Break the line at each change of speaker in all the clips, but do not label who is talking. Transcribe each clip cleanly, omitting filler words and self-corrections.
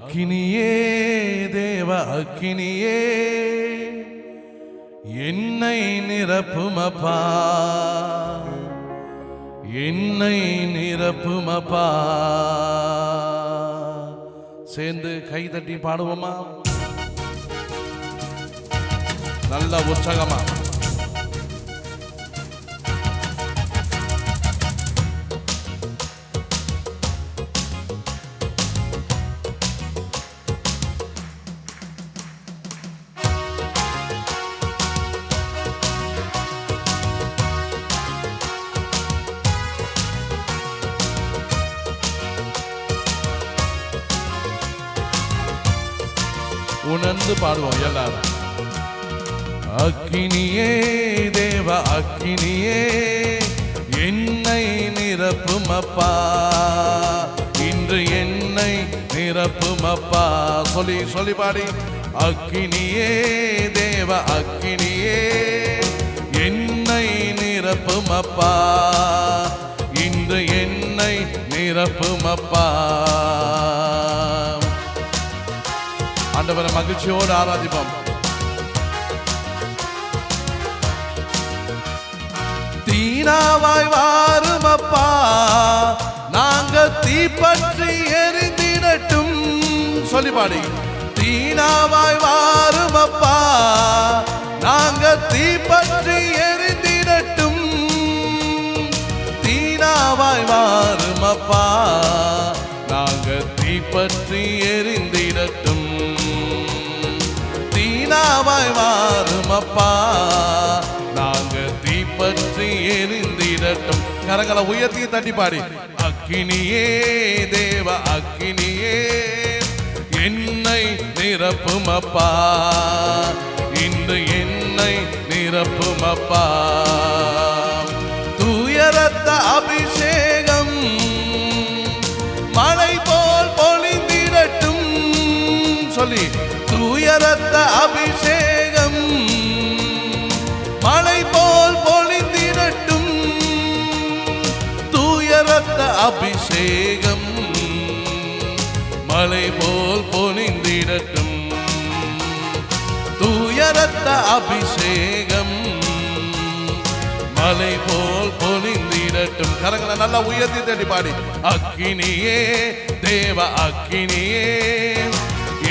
அக்கினியே தேவ அக்கினியே என்னை நிரப்புமப்பா, என்னை நிரப்புமப்பா. சேர்ந்து கைதட்டி பாடுவோமா? நல்ல உற்சாகமா. உணர்ந்து பாடுவோம் எல்லாரும். அக்கினியே தேவ அக்கினியே என்னை நிரப்புமப்பா, இன்று என்னை நிரப்புமப்பா. சொல்லி சொல்லி பாடி. அக்கினியே தேவ அக்கினியே என்னை நிரப்புமப்பா, இன்று என்னை நிரப்புமப்பா. ஆண்டவரை மகிழ்ச்சியோடு ஆராதிப்போம். தீனாவாய் வாருமப்பா, நாங்க தீப்பற்றி எரிந்திடட்டும். சொல்லி பாடி. தீனாவாய் வாருமப்பா, நாங்க தீப்பற்றி எரிந்திடட்டும். தீனாவாய் வாருமப்பா, நாங்க தீப்பற்றி எரிந்திடட்டும். தீனாவாய் வாருமப்பா, நாங்க தீப்பற்றி எரிந்திடட்டும். கரங்களை உயர்த்தி தட்டி பாடி. அக்கினியே தேவ அக்கினியே என்னை நிரப்புமப்பா, இன்று என்னை நிரப்புமப்பா. தூயரத்த அபிஷேகம் மழை போல் பொழிந்திடட்டும். சொல்லி. தூயரத்த அபிஷேகம் மழை போல் பொழிந்திடட்டும். தூயரத்த அபிஷேகம் மழை போல் பொழிந்திடட்டும். தூயரத்த அபிஷேகம் மலை போல் பொழிந்திடட்டும். கரங்களை நல்லா உயர்த்தி தட்டி பாடி. அக்கினியே தேவ அக்கினியே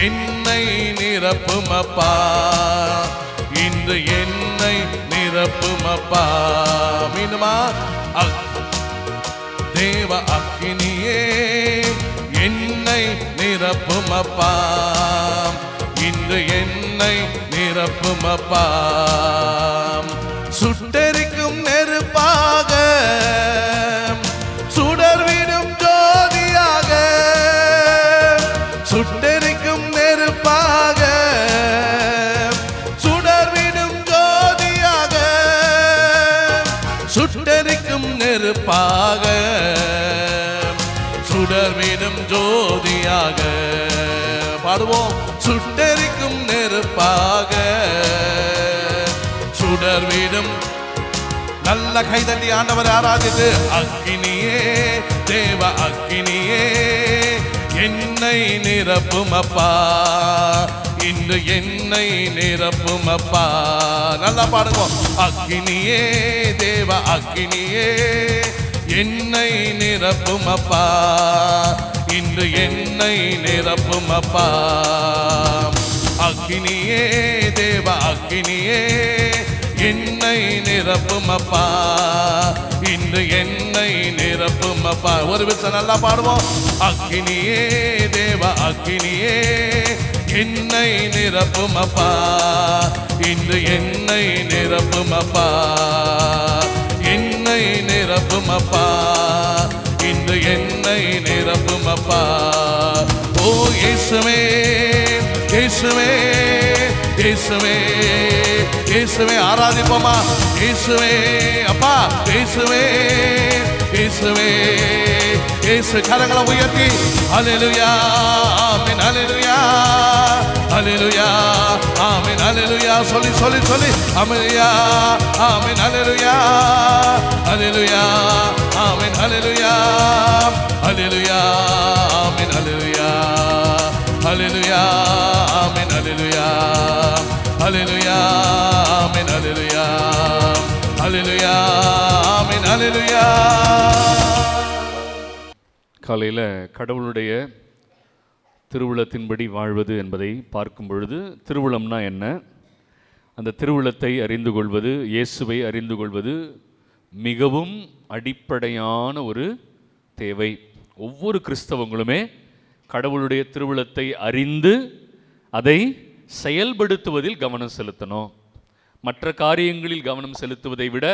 என்னை நிரப்புமப்பா, இன்று என்னை நிரப்புமப்பா. மீண்டுமா? தேவ அக்கினியே என்னை நிரப்புமப்பா, இன்று என்னை நிரப்புமப்பா. சுட்டெரிக்கும் நெருப்பாக சுடர்விடும் ஜோதியாக, சுட்டெரிக்கும் நெருப்பாக சுடர்விடும் ஜோதியாக, சுட்டெரிக்கும் நெருப்பாக சுடர்விடும் ஜோதியாக. பாடுவோம். சுட்டெரிக்கும் நெருப்பாக சுடர்விடும். நல்ல கைதட்டி ஆண்டவரை ஆராதித்து. அக்கினியே தேவ அக்கினியே என்னை நிரப்புமப்பா, இன்று என்னை நிரப்புமப்பா. நல்லா பாடுவோம். அக்கினியே தேவ அக்கினியே என்னை நிரப்புமப்பா, இன்று என்னை நிரப்புமப்பா. அக்கினியே தேவ அக்கினியே என்னை நிரப்புமப்பா, இன்று என்னை நிரப்புமப்பா. ஒரு விஷயம் நல்லா பாடுவோம். அக்கினியே தேவ அக்கினியே என்னை நிரப்புமப்பா, இன்று என்னை நிரப்புமப்பா. என்னை நிரப்புமப்பா, இன்று என்னை நிரப்புமப்பா. ஓ இயேசுவே இயேசுவே இயேசுவே இயேசுவே ஆராதிப்போமா? இயேசுவே அப்பா இயேசுவே இயேசுவே இயேசு. கரங்களை உயர்த்தி. ஹல்லேலூயா ஆமென் ஹல்லேலூயா ஹல்லேலூயா ஆமென் ஹல்லேலூயா. சொல்லி சொல்லி சொல்லி. ஹல்லேலூயா ஆமென் ஹல்லேலூயா ஹல்லேலூயா ஆமென் ஹல்லேலூயா ஹல்லேலூயா ஆமென் ஹல்லேலூயா ஹல்லேலூயா ஆமென் ஹல்லேலூயா ஹல்லேலூயா ஆமென் ஹல்லேலூயா ஹல்லேலூயா ஆமென் ஹல்லேலூயா.
காலையில் கடவுளுடைய திருவுளத்தின்படி வாழ்வது என்பதை பார்க்கும் பொழுது, திருவுளம்னா என்ன, அந்த திருவுளத்தை அறிந்து கொள்வது, இயேசுவை அறிந்து கொள்வது மிகவும் அடிப்படையான ஒரு தேவை. ஒவ்வொரு கிறிஸ்தவங்களுமே கடவுளுடைய திருவுளத்தை அறிந்து அதை செயல்படுத்துவதில் கவனம் செலுத்தணும். மற்ற காரியங்களில் கவனம் செலுத்துவதை விட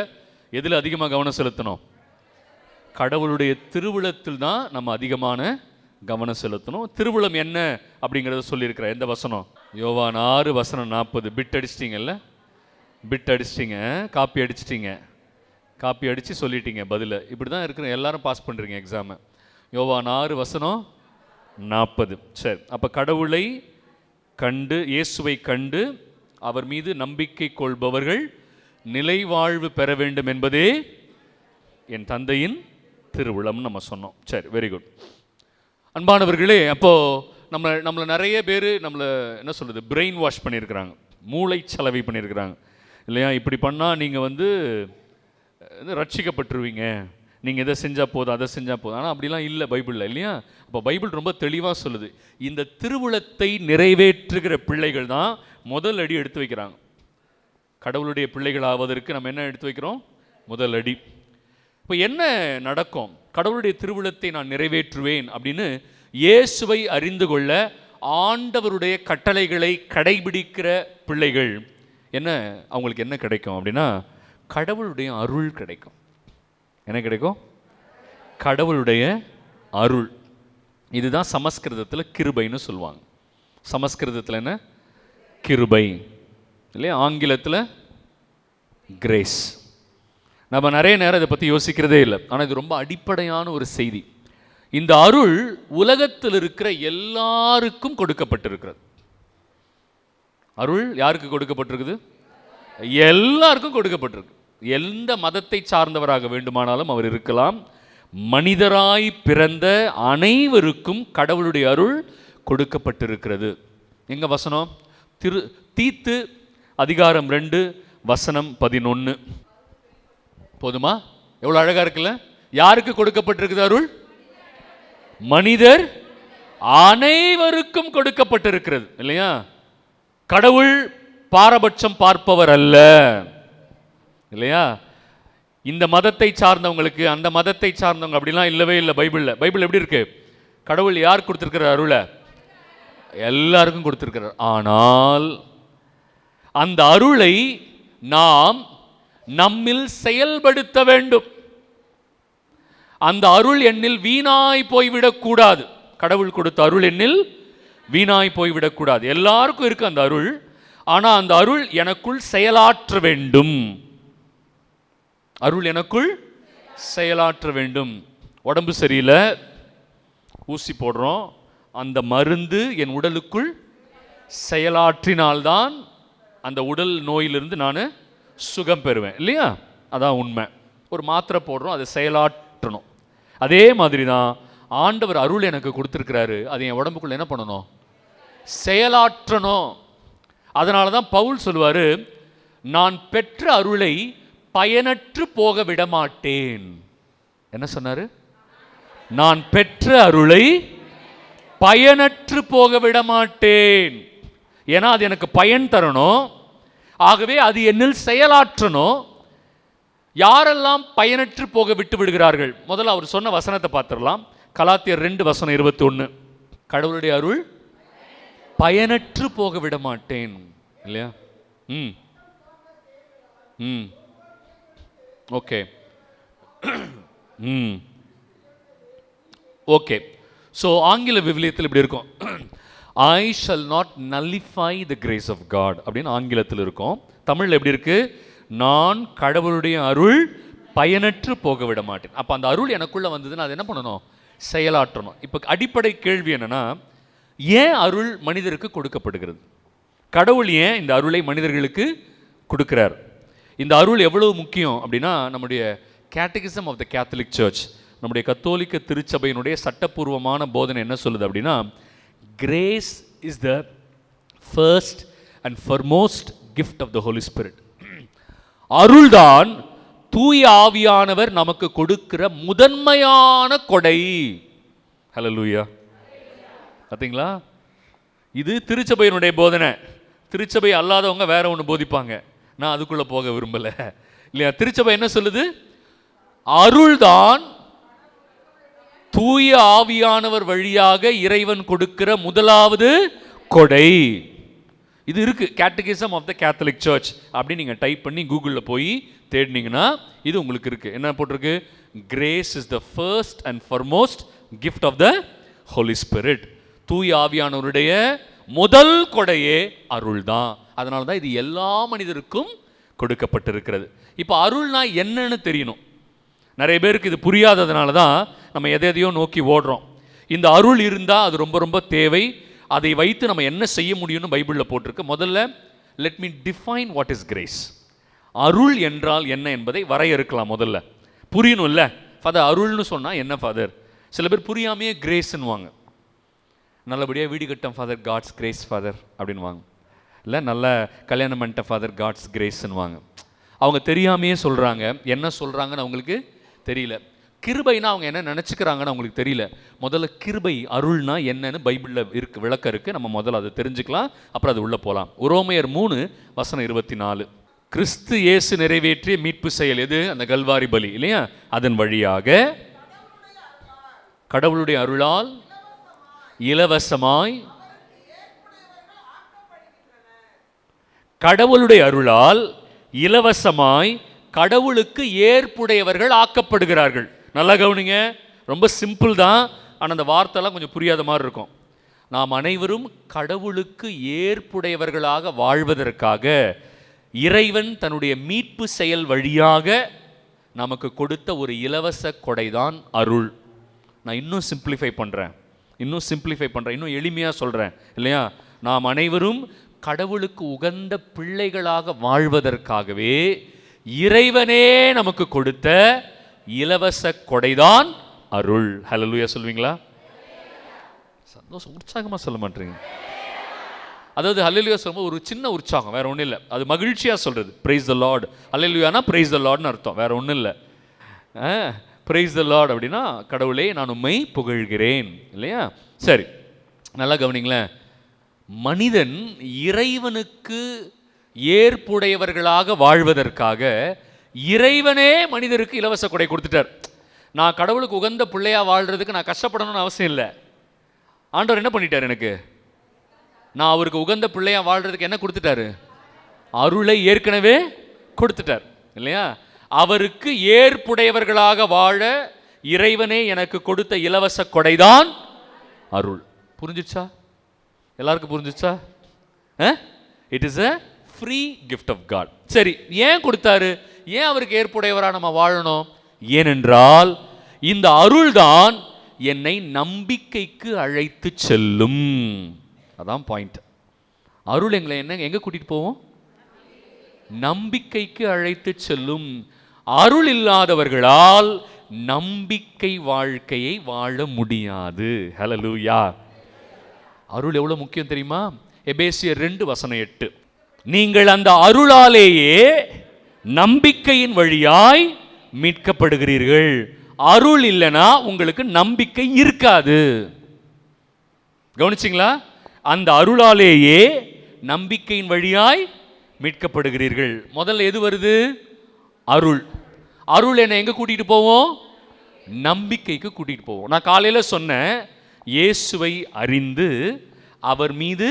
எதில் அதிகமாக கவனம் செலுத்தணும்? கடவுளுடைய திருவுளத்தில் தான் நம்ம அதிகமான கவனம் செலுத்தணும். திருவுளம் என்ன அப்படிங்கிறத சொல்லியிருக்கிறேன். எந்த வசனம்? யோவான் 6:40. பிட் அடிச்சிட்டிங்கல்ல? பிட் அடிச்சிட்டிங்க, காப்பி அடிச்சிட்டிங்க, காப்பி அடித்து சொல்லிட்டீங்க பதில். இப்படி தான் இருக்கிற எல்லாரும் பாஸ் பண்ணுறீங்க எக்ஸாமை. யோவான் 6:40. சரி, அப்போ கடவுளை கண்டு, இயேசுவை கண்டு அவர் மீது நம்பிக்கை கொள்பவர்கள் நிலை வாழ்வு பெற வேண்டும் என்பதே என் தந்தையின் திருவுளம் நம்ம சொன்னோம். சரி, வெரி குட். அன்பானவர்களே, அப்போது நம்மளை நிறைய பேர் நம்மளை என்ன சொல்கிறது, பிரெயின் வாஷ் பண்ணியிருக்கிறாங்க, மூளை சலவை பண்ணியிருக்கிறாங்க இல்லையா? இப்படி பண்ணால் நீங்கள் ரட்சிக்கப்பட்டுருவீங்க, நீங்கள் எதை செஞ்சால் போதும், அதை செஞ்சால் போதும். ஆனால் அப்படிலாம் இல்லை பைபிளில், இல்லையா? அப்போ பைபிள் ரொம்ப தெளிவாக சொல்லுது, இந்த திருவுளத்தை நிறைவேற்றுகிற பிள்ளைகள் தான் முதல் அடி எடுத்து வைக்கிறாங்க. கடவுளுடைய பிள்ளைகள் ஆவதற்கு நம்ம என்ன எடுத்து வைக்கிறோம்? முதல் அடி. இப்போ என்ன நடக்கும்? கடவுளுடைய திருவுளத்தை நான் நிறைவேற்றுவேன் அப்படின்னு இயேசுவை அறிந்து கொள்ள ஆண்டவருடைய கட்டளைகளை கடைபிடிக்கிற பிள்ளைகள் அவங்களுக்கு என்ன கிடைக்கும் அப்படின்னா, கடவுளுடைய அருள் கிடைக்கும். என்ன கிடைக்கும்? கடவுளுடைய அருள். இதுதான் சமஸ்கிருதத்தில் கிருபைன்னு சொல்லுவாங்க. சமஸ்கிருதத்தில் என்ன? கிருபை இல்லையா? ஆங்கிலத்தில் கிரேஸ். நம்ம நிறைய நேரம் இதை பற்றி யோசிக்கிறதே இல்லை, ஆனால் இது ரொம்ப அடிப்படையான ஒரு செய்தி. இந்த அருள் உலகத்தில் இருக்கிற எல்லாருக்கும் கொடுக்கப்பட்டிருக்கிறது. அருள் யாருக்கு கொடுக்கப்பட்டிருக்குது? எல்லாருக்கும் கொடுக்கப்பட்டிருக்கு. எந்த மதத்தை சார்ந்தவராக வேண்டுமானாலும் அவர் இருக்கலாம். மனிதராய் பிறந்த அனைவருக்கும் கடவுளுடைய அருள் கொடுக்கப்பட்டிருக்கிறது. எங்க வசனம்? தீத்து 2:11. போதுமா? எவ்வளோ அழகா இருக்குல்ல? யாருக்கு கொடுக்கப்பட்டிருக்குது அருள்? மனிதர் அனைவருக்கும் கொடுக்கப்பட்டிருக்கிறது இல்லையா? கடவுள் பாரபட்சம் பார்ப்பவர் அல்ல இல்லையா? இந்த மதத்தை சார்ந்தவங்களுக்கு, அந்த மதத்தை சார்ந்தவங்க அப்படிலாம் இல்லவே இல்லை பைபிளில். பைபிள் எப்படி இருக்கு? கடவுள் யார் கொடுத்திருக்கிறார் அருளை? எல்லாருக்கும் கொடுத்திருக்கிறார். ஆனால் அந்த அருளை நாம் நம்மில் செயல்படுத்த வேண்டும். அந்த அருள் எண்ணில் வீணாய் போய்விடக்கூடாது. கடவுள் கொடுத்த அருள் எண்ணில் வீணாய் போய்விடக்கூடாது. எல்லாருக்கும் இருக்கு அந்த அருள். ஆனால் அந்த அருள் எனக்குள் செயலாற்ற வேண்டும். அருள் எனக்குள் செயலாற்ற வேண்டும். உடம்பு சரியில்லை, ஊசி போடுறோம், அந்த மருந்து என் உடலுக்குள் செயலாற்றினால்தான் அந்த உடல் நோயிலிருந்து நான் சுகம் பெறுவேன் இல்லையா? அதான் உண்மை. ஒரு மாத்திரை போடுறோம், அதை செயலாற்றணும். அதே மாதிரி தான் ஆண்டவர் அருள் எனக்கு கொடுத்துருக்கிறாரு, அதை என் உடம்புக்குள்ள என்ன பண்ணணும்? செயலாற்றணும். அதனால தான் பவுல் சொல்லுவார், நான் பெற்ற அருளை பயனற்று போக விடமாட்டேன். என்ன சொன்னாரு? நான் பெற்ற அருளை பயனற்று போக விடமாட்டேன். ஏன்னா அது எனக்கு பயன் தரணும். ஆகவே அது என்னில் செயலாற்றணும். யாரெல்லாம் பயனற்று போக விட்டு விடுகிறார்கள்? முதல்ல அவர் சொன்ன வசனத்தை பார்த்துடலாம். கலாத்தியர் 2:21. கடவுளுடைய அருள் பயனற்று போக விட மாட்டேன் இல்லையா? Okay okay. ஸோ ஆங்கில விவிலியத்தில் இப்படி இருக்கும், I shall not nullify the grace of God அப்படின்னு ஆங்கிலத்தில் இருக்கும். தமிழில் எப்படி இருக்கு? நான் கடவுளுடைய அருள் பயனற்று போக விட மாட்டேன். அப்போ அந்த அருள் எனக்குள்ள வந்ததுன்னா அது என்ன பண்ணணும்? செயலாற்றணும். இப்போ அடிப்படை கேள்வி என்னன்னா, ஏன் அருள் மனிதருக்கு கொடுக்கப்படுகிறது? கடவுள் ஏன் இந்த அருளை மனிதர்களுக்கு கொடுக்கிறார்? இந்த அருள் எவ்வளவு முக்கியம் அப்படின்னா, நம்முடைய catechism of the Catholic church, நம்முடைய கத்தோலிக்க திருச்சபையினுடைய சட்டப்பூர்வமான போதனை என்ன சொல்லுது அப்படின்னா, grace is the first and foremost gift of the Holy Spirit. அருள்தான் தூய ஆவியானவர் நமக்கு கொடுக்கிற முதன்மையான கொடை. ஹல்லேலூயா. பார்த்தீங்களா? இது திருச்சபையினுடைய போதனை. திருச்சபை அல்லாதவங்க வேற ஒன்று போதிப்பாங்க, நான் அதுக்குள்ள போக விரும்பல இல்லையா. திருச்சபை என்ன சொல்லுது? அருள்தான் தூய ஆவியானவர் வழியாக இறைவன் கொடுக்கிற முதலாவது கொடை. இது இருக்கு, catechism of the Catholic church அப்படின்னு நீங்க டைப் பண்ணி கூகுளில் போய் தேடினீங்கன்னா இது உங்களுக்கு இருக்கு. என்ன போட்டிருக்கு? Grace is the first and foremost gift of the Holy Spirit. தூய ஆவியானவருடைய முதல் கொடையே அருள் தான். அதனால தான் இது எல்லா மனிதருக்கும் கொடுக்கப்பட்டிருக்கிறது. இப்போ அருள்னா என்னன்னு தெரியணும். நிறைய பேருக்கு இது புரியாததுனால தான் நம்ம எதையோ நோக்கி ஓடுறோம். இந்த அருள் இருந்தால் அது ரொம்ப ரொம்ப தேவை. அதை வைத்து நம்ம என்ன செய்ய முடியும்னு பைபிளில் போட்டிருக்கு. முதல்ல let me define what is grace. அருள் என்றால் என்ன என்பதை வரையறுக்கலாம். முதல்ல புரியணும் இல்லை ஃபாதர், அருள்னு சொன்னால் என்ன ஃபாதர்? சில பேர் புரியாமையே கிரேஸ்ன்னுவாங்க. நல்லபடியாக வீடு கட்டம் ஃபாதர், காட்ஸ் கிரேஸ் ஃபாதர் அப்படின்வாங்க. இல்லை நல்ல கல்யாணம் பண்ணிட்ட ஃபாதர், காட்ஸ் கிரேஸ்ன்னுவாங்க. அவங்க தெரியாமையே சொல்கிறாங்க. என்ன சொல்கிறாங்கன்னு அவங்களுக்கு தெரியல. கிருபைனா அவங்க என்ன நினச்சிக்கிறாங்கன்னு அவங்களுக்கு தெரியல. முதல்ல கிருபை அருள்னா என்னன்னு பைபிளில் இருக்கு, விளக்கம் இருக்குது. நம்ம முதல்ல அதை தெரிஞ்சுக்கலாம், அப்புறம் அது உள்ளே போகலாம். ரோமையர் 3:24. கிறிஸ்து இயேசு நிறைவேற்றிய மீட்பு செயல் எது? அந்த கல்வாரி பலி இல்லையா? அதன் வழியாக கடவுளுடைய அருளால் இலவசமாய், கடவுளுடைய அருளால் இலவசமாய் கடவுளுக்கு ஏற்புடையவர்கள் ஆக்கப்படுகிறார்கள். நல்லா கவனிங்க, ரொம்ப சிம்பிள் தான், ஆனால் அந்த வார்த்தைலாம் கொஞ்சம் புரியாத மாதிரி இருக்கும். நாம் அனைவரும் கடவுளுக்கு ஏற்புடையவர்களாக வாழ்வதற்காக இறைவன் தன்னுடைய மீட்பு செயல் வழியாக நமக்கு கொடுத்த ஒரு இலவச கொடைதான் அருள். நான் இன்னும் சிம்பிளிஃபை பண்ணுறேன், இன்னும் எளிமையாக சொல்கிறேன் இல்லையா. நாம் அனைவரும் கடவுளுக்கு உகந்த பிள்ளைகளாக வாழ்வதற்காகவே இறைவனே நமக்கு கொடுத்த இலவச கொடைதான் அருள். ஹல்லேலூயா சொல்வீங்களா? சந்தோஷம், உற்சாகமாக சொல்ல மாட்டீங்க. அதாவது ஹல்லேலூயா சொல்லும்போது ஒரு சின்ன உற்சாகம், வேற ஒன்றும் இல்லை. அது மகிழ்ச்சியாக சொல்றது. Praise the lord. ஹல்லேலூயானா பிரைஸ் த லார்ட்னு அர்த்தம், வேற ஒன்றும் இல்லை. பிரைஸ் த லார்ட் அப்படின்னா கடவுளே நான் உம்மை புகழ்கிறேன் இல்லையா. சரி, நல்லா கவனிங்களேன். மனிதன் இறைவனுக்கு ஏற்புடையவர்களாக வாழ்வதற்காக இறைவனே மனிதருக்கு இலவச கொடை கொடுத்துட்டார். நான் கடவுளுக்கு உகந்த பிள்ளையா வாழ்றதுக்கு நான் கஷ்டப்படணும்னு அவசியம் இல்லை. ஆண்டவர் என்ன பண்ணிட்டார்? எனக்கு நான் அவருக்கு உகந்த பிள்ளையா வாழ்றதுக்கு என்ன கொடுத்துட்டாரு? அருளை ஏற்கனவே கொடுத்துட்டார் இல்லையா. அவருக்கு ஏற்புடையவர்களாக வாழ இறைவனே எனக்கு கொடுத்த இலவச கொடைதான் அருள். புரிஞ்சிச்சா? எல்லாருக்கும் புரிஞ்சிச்சா? It is a free gift of God. சரி, ஏன் கொடுத்தாரு? ஏன் அவருக்கு ஏற்புடையவராக நம்ம வாழணும்? ஏனென்றால் இந்த அருள் தான் என்னை நம்பிக்கைக்கு அழைத்து செல்லும். அதான் பாயிண்ட். அருள் எங்களை எங்க கூட்டிட்டு போவோம்? நம்பிக்கைக்கு அழைத்து செல்லும். அருள் இல்லாதவர்களால் நம்பிக்கை வாழ்க்கையை வாழ முடியாது. ஹல்லேலூயா. அருள் எவ்வளவு முக்கியம் தெரியுமா? எபேசியர் 2:8. நீங்கள் அந்த அருளாலேயே நம்பிக்கையின் வழியாய் மீட்கப்படுகிறீர்கள். அருள் இல்லைனா உங்களுக்கு நம்பிக்கை இருக்காது. கவனிச்சிங்களா? அந்த அருளாலேயே நம்பிக்கையின் வழியாய் மீட்கப்படுகிறீர்கள். முதல்ல எது வருது? அருள். அருள் என்ன எங்க கூட்டிட்டு போவோம்? நம்பிக்கைக்கு கூட்டிட்டு போவோம். நான் காலையில சொன்னேன், இயேசுவை அறிந்து அவர் மீது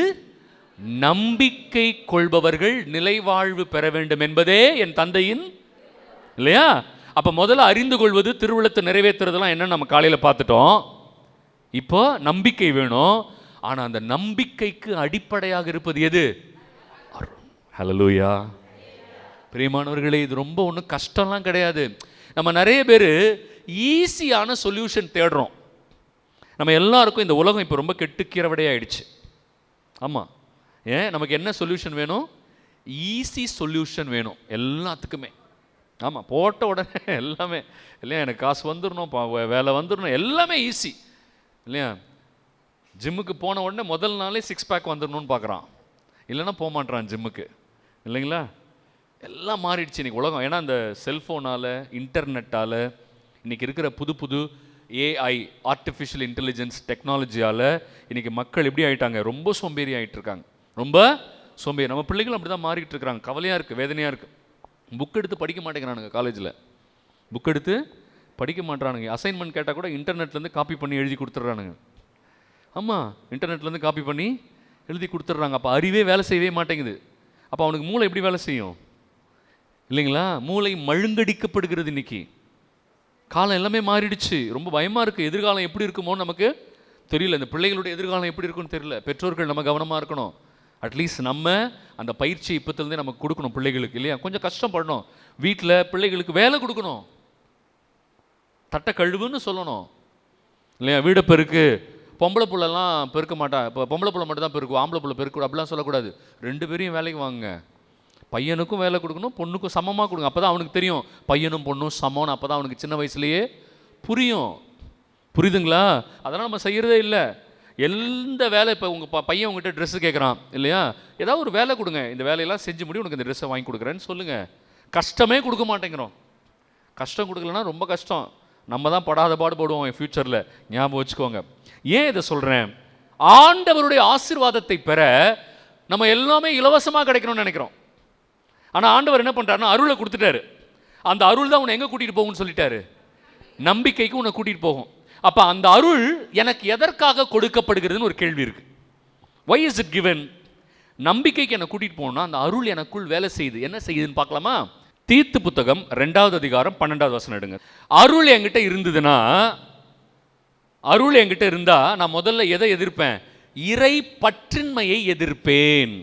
நம்பிக்கை கொள்பவர்கள் நிலைவாழ்வு பெற வேண்டும் என்பதே என் தந்தையின் இல்லையா. அப்ப முதல்ல அறிந்து கொள்வது, திருவுளத்தை நிறைவேற்றுறதெல்லாம் என்ன நம்ம காலையில பார்த்துட்டோம். இப்போ நம்பிக்கை வேணும். ஆனா அந்த நம்பிக்கைக்கு அடிப்படையாக இருப்பது எது? ஹல்லேலூயா. பிரியமானவர்களே, இது ரொம்ப ஒன்றும் கஷ்டம்லாம் கிடையாது. நம்ம நிறைய பேர் ஈஸியான சொல்யூஷன் தேடுறோம். நம்ம எல்லாருக்கும் இந்த உலகம் இப்போ ரொம்ப கெட்டுக்கிறவடையாயிடுச்சு. ஆமாம், ஏன் நமக்கு என்ன சொல்யூஷன் வேணும்? ஈஸி சொல்யூஷன் வேணும் எல்லாத்துக்குமே. ஆமாம், போட்ட உடனே எல்லாமே இல்லையா, எனக்கு காசு வந்துடணும், வேலை வந்துடணும், எல்லாமே ஈஸி இல்லையா. ஜிம்முக்கு போன உடனே முதல் நாளே 6 பேக் வந்துடணும்னு பார்க்குறான், இல்லைன்னா போக மாட்டான் ஜிம்முக்கு. இல்லைங்களா? எல்லாம் மாறிடுச்சு இன்றைக்கி உலகம். ஏன்னா இந்த செல்ஃபோனால், இன்டர்நெட்டால், இன்றைக்கி இருக்கிற புது புது ஏஐ, ஆர்டிஃபிஷியல் இன்டெலிஜென்ஸ் டெக்னாலஜியால் இன்றைக்கி மக்கள் எப்படி ஆகிட்டாங்க? ரொம்ப சோம்பேறி ஆகிட்டுருக்காங்க, ரொம்ப சோம்பேறி. நம்ம பிள்ளைகளும் அப்படி தான் மாறிக்கிட்டு இருக்கிறாங்க. கவலையாக இருக்குது, வேதனையாக இருக்குது. புக் எடுத்து படிக்க மாட்டேங்கிறானுங்க. காலேஜில் புக் எடுத்து படிக்க மாட்டேறானுங்க. அசைன்மெண்ட் கேட்டால் கூட இன்டர்நெட்லேருந்து காப்பி பண்ணி எழுதி கொடுத்துட்றானுங்க. ஆமாம், இன்டர்நெட்லேருந்து காப்பி பண்ணி எழுதி கொடுத்துட்றாங்க. அப்போ அறிவே வேலை செய்யவே மாட்டேங்குது. அப்போ அவனுக்கு மூளை எப்படி வேலை செய்யும்? இல்லைங்களா? மூளை மழுங்கடிக்கப்படுகிறது. இன்றைக்கி காலம் எல்லாமே மாறிடுச்சு. ரொம்ப பயமாக இருக்குது. எதிர்காலம் எப்படி இருக்குமோன்னு நமக்கு தெரியல. இந்த பிள்ளைகளுடைய எதிர்காலம் எப்படி இருக்குன்னு தெரியல. பெற்றோர்கள் நம்ம கவனமாக இருக்கணும். அட்லீஸ்ட் நம்ம அந்த பயிற்சி இப்போத்துலேருந்தே நமக்கு கொடுக்கணும் பிள்ளைகளுக்கு. இல்லையா? கொஞ்சம் கஷ்டப்படணும். வீட்டில் பிள்ளைகளுக்கு வேலை கொடுக்கணும். தட்டை கழுவுன்னு சொல்லணும். இல்லையா? வீடை பெருக்கு. பொம்பளை பிள்ளைலாம் பெருக்க மாட்டா. இப்போ பொம்பளை பிள்ளை மட்டும் தான் பெருக்கும், ஆம்பளை பிள்ளை பெருக்கும் அப்படிலாம் சொல்லக்கூடாது. 2 பேரையும் வேலைக்கு வாங்க. பையனுக்கும் வேலை கொடுக்கணும், பொண்ணுக்கும் சமமாக கொடுங்க. அப்போ தான் அவனுக்கு தெரியும் பையனும் பொண்ணும் சமம்னு. அப்போ தான் அவனுக்கு சின்ன வயசுலேயே புரியும். புரியுதுங்களா? அதெல்லாம் நம்ம செய்கிறதே இல்லை. எந்த வேலை, இப்போ உங்கள் பையன் உங்கள்கிட்ட ட்ரெஸ்ஸு கேட்குறான் இல்லையா, ஏதாவது ஒரு வேலை கொடுங்க. இந்த வேலையெல்லாம் செஞ்சு முடியும், உனக்கு இந்த ட்ரெஸ்ஸை வாங்கி கொடுக்குறேன்னு சொல்லுங்கள். கஷ்டமே கொடுக்க மாட்டேங்கிறோம். கஷ்டம் கொடுக்கலன்னா ரொம்ப கஷ்டம். நம்ம தான் படாத பாடுபடுவோம் என் ஃப்யூச்சரில். ஞாபகம் வச்சுக்கோங்க. ஏன் இதை சொல்கிறேன்? ஆண்டவருடைய ஆசீர்வாதத்தை பெற நம்ம எல்லாமே இலவசமாக கிடைக்கணும்னு நினைக்கிறோம். ஆனால் ஆண்டவர் என்ன பண்ணுறாருன்னா அருளை கொடுத்துட்டாரு. அந்த அருள் தான் உன்னை எங்கே கூட்டிகிட்டு போகும்னு சொல்லிட்டாரு? நம்பிக்கைக்கு உன்னை கூட்டிகிட்டு போகும். அப்போ அந்த அருள் எனக்கு எதற்காக கொடுக்கப்படுகிறதுன்னு ஒரு கேள்வி இருக்குது. Why is it given? நம்பிக்கைக்கு என்னை கூட்டிகிட்டு போகணும்னா அந்த அருள் எனக்குள் வேலை செய்யுது. என்ன செய்யுதுன்னு பார்க்கலாமா? தீத்து புத்தகம் 2வது அதிகாரம் 12வது வசனம் எடுங்க. அருள் என்கிட்ட இருந்ததுன்னா, அருள் என்கிட்ட இருந்தா நான் முதல்ல எதை எதிர்ப்பேன்? இறை பற்றின்மையை எதிர்ப்பேன்.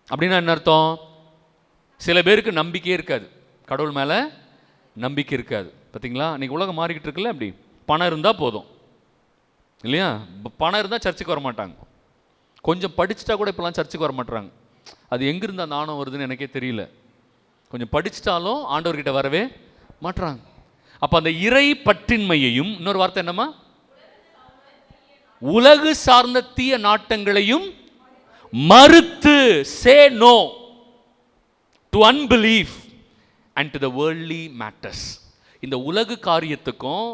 அப்படின்னா என்ன அர்த்தம்? சில பேருக்கு நம்பிக்கையே இருக்காது, கடவுள் மேலே நம்பிக்கை இருக்காது. பார்த்தீங்களா? இன்னைக்கு உலகம் மாறிக்கிட்டு இருக்குல்ல. அப்படி பணம் இருந்தால் போதும் இல்லையா? பணம் இருந்தால் சர்ச்சுக்கு வர மாட்டாங்க. கொஞ்சம் படிச்சுட்டா கூட இப்போலாம் சர்ச்சுக்கு வர மாட்டாங்க. அது எங்கிருந்து அந்த ஆணவம் வருதுன்னு எனக்கே தெரியல. கொஞ்சம் படிச்சுட்டாலும் ஆண்டவர்கிட்ட வரவே மாட்டுறாங்க. அப்போ அந்த இறை பற்றின்மையையும், இன்னொரு வார்த்தை என்னம்மா, உலகு சார்ந்த தீய நாட்டங்களையும் மறுத்து, say no to unbelief and to the worldly matters. இந்த உலகு காரியத்துக்கும்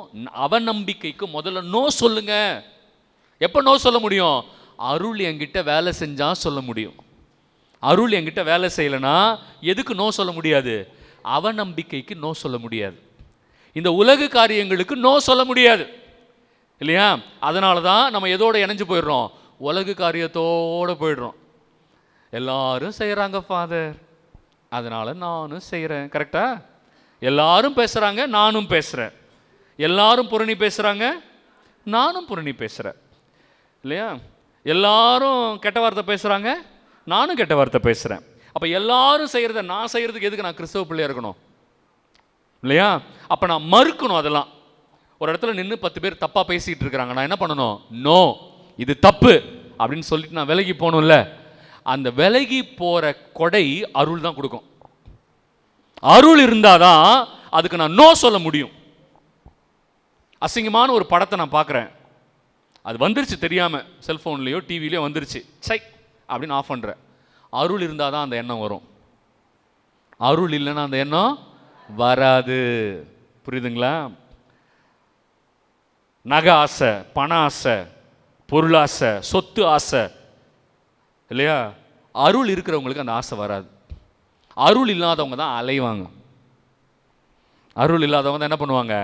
அவநம்பிக்கைக்கும் முதல்ல நோ சொல்லுங்க. எப்போ நோ சொல்ல முடியும்? அருள் என்கிட்ட வேலை செஞ்சா சொல்ல முடியும். அருள் என்கிட்ட வேலை செய்யலைன்னா எதுக்கு நோ சொல்ல முடியாது? அவநம்பிக்கைக்கு நோ சொல்ல முடியாது. இந்த உலகு காரியங்களுக்கு நோ சொல்ல முடியாது இல்லையா? அதனால தான் நம்ம எதோட இணைஞ்சு போயிடுறோம்? உலகு காரியத்தோடு போயிடுறோம். எல்லாரும் செய்கிறாங்க ஃபாதர், அதனால் நானும் செய்கிறேன். கரெக்டா? எல்லாரும் பேசுகிறாங்க, நானும் பேசுகிறேன். எல்லாரும் புரணி பேசுகிறாங்க, நானும் புரணி பேசுகிறேன் இல்லையா? எல்லாரும் கெட்ட வார்த்தை பேசுகிறாங்க, நானும் கெட்ட வார்த்தை பேசுகிறேன். அப்போ எல்லாரும் செய்கிறத நான் செய்கிறதுக்கு எதுக்கு நான் கிறிஸ்தவ பிள்ளையாக இருக்கணும்? இல்லையா? அப்போ நான் மறுக்கணும். அதெல்லாம் ஒரு இடத்துல நின்று 10 பேர் தப்பாக பேசிகிட்டு இருக்கிறாங்க, நான் என்ன பண்ணணும்? நோ, இது தப்பு அப்படின்னு சொல்லிட்டு நான் விலகி போகணும்ல. அந்த விலகி போகிற கொடை அருள் தான் கொடுக்கும். அருள் இருந்தால் தான் அதுக்கு நான் நோ சொல்ல முடியும். அசிங்கமான ஒரு படத்தை நான் பார்க்குறேன், அது வந்துருச்சு தெரியாமல், செல்ஃபோன்லேயோ டிவிலையோ வந்துருச்சு, சை அப்படின்னு ஆஃப் பண்ணுறேன். அருள் இருந்தால் தான் அந்த எண்ணம் வரும். அருள் இல்லைன்னா அந்த எண்ணம் வராது. புரியுதுங்களா? நகை ஆசை, பண ஆசை, பொருளாசை, சொத்து ஆசை இல்லையா? அருள் இருக்கிறவங்களுக்கு அந்த ஆசை வராது. அருள் இல்லாதவங்க தான் அலைவாங்க. அருள் இல்லாதவங்க தான் என்ன பண்ணுவாங்க?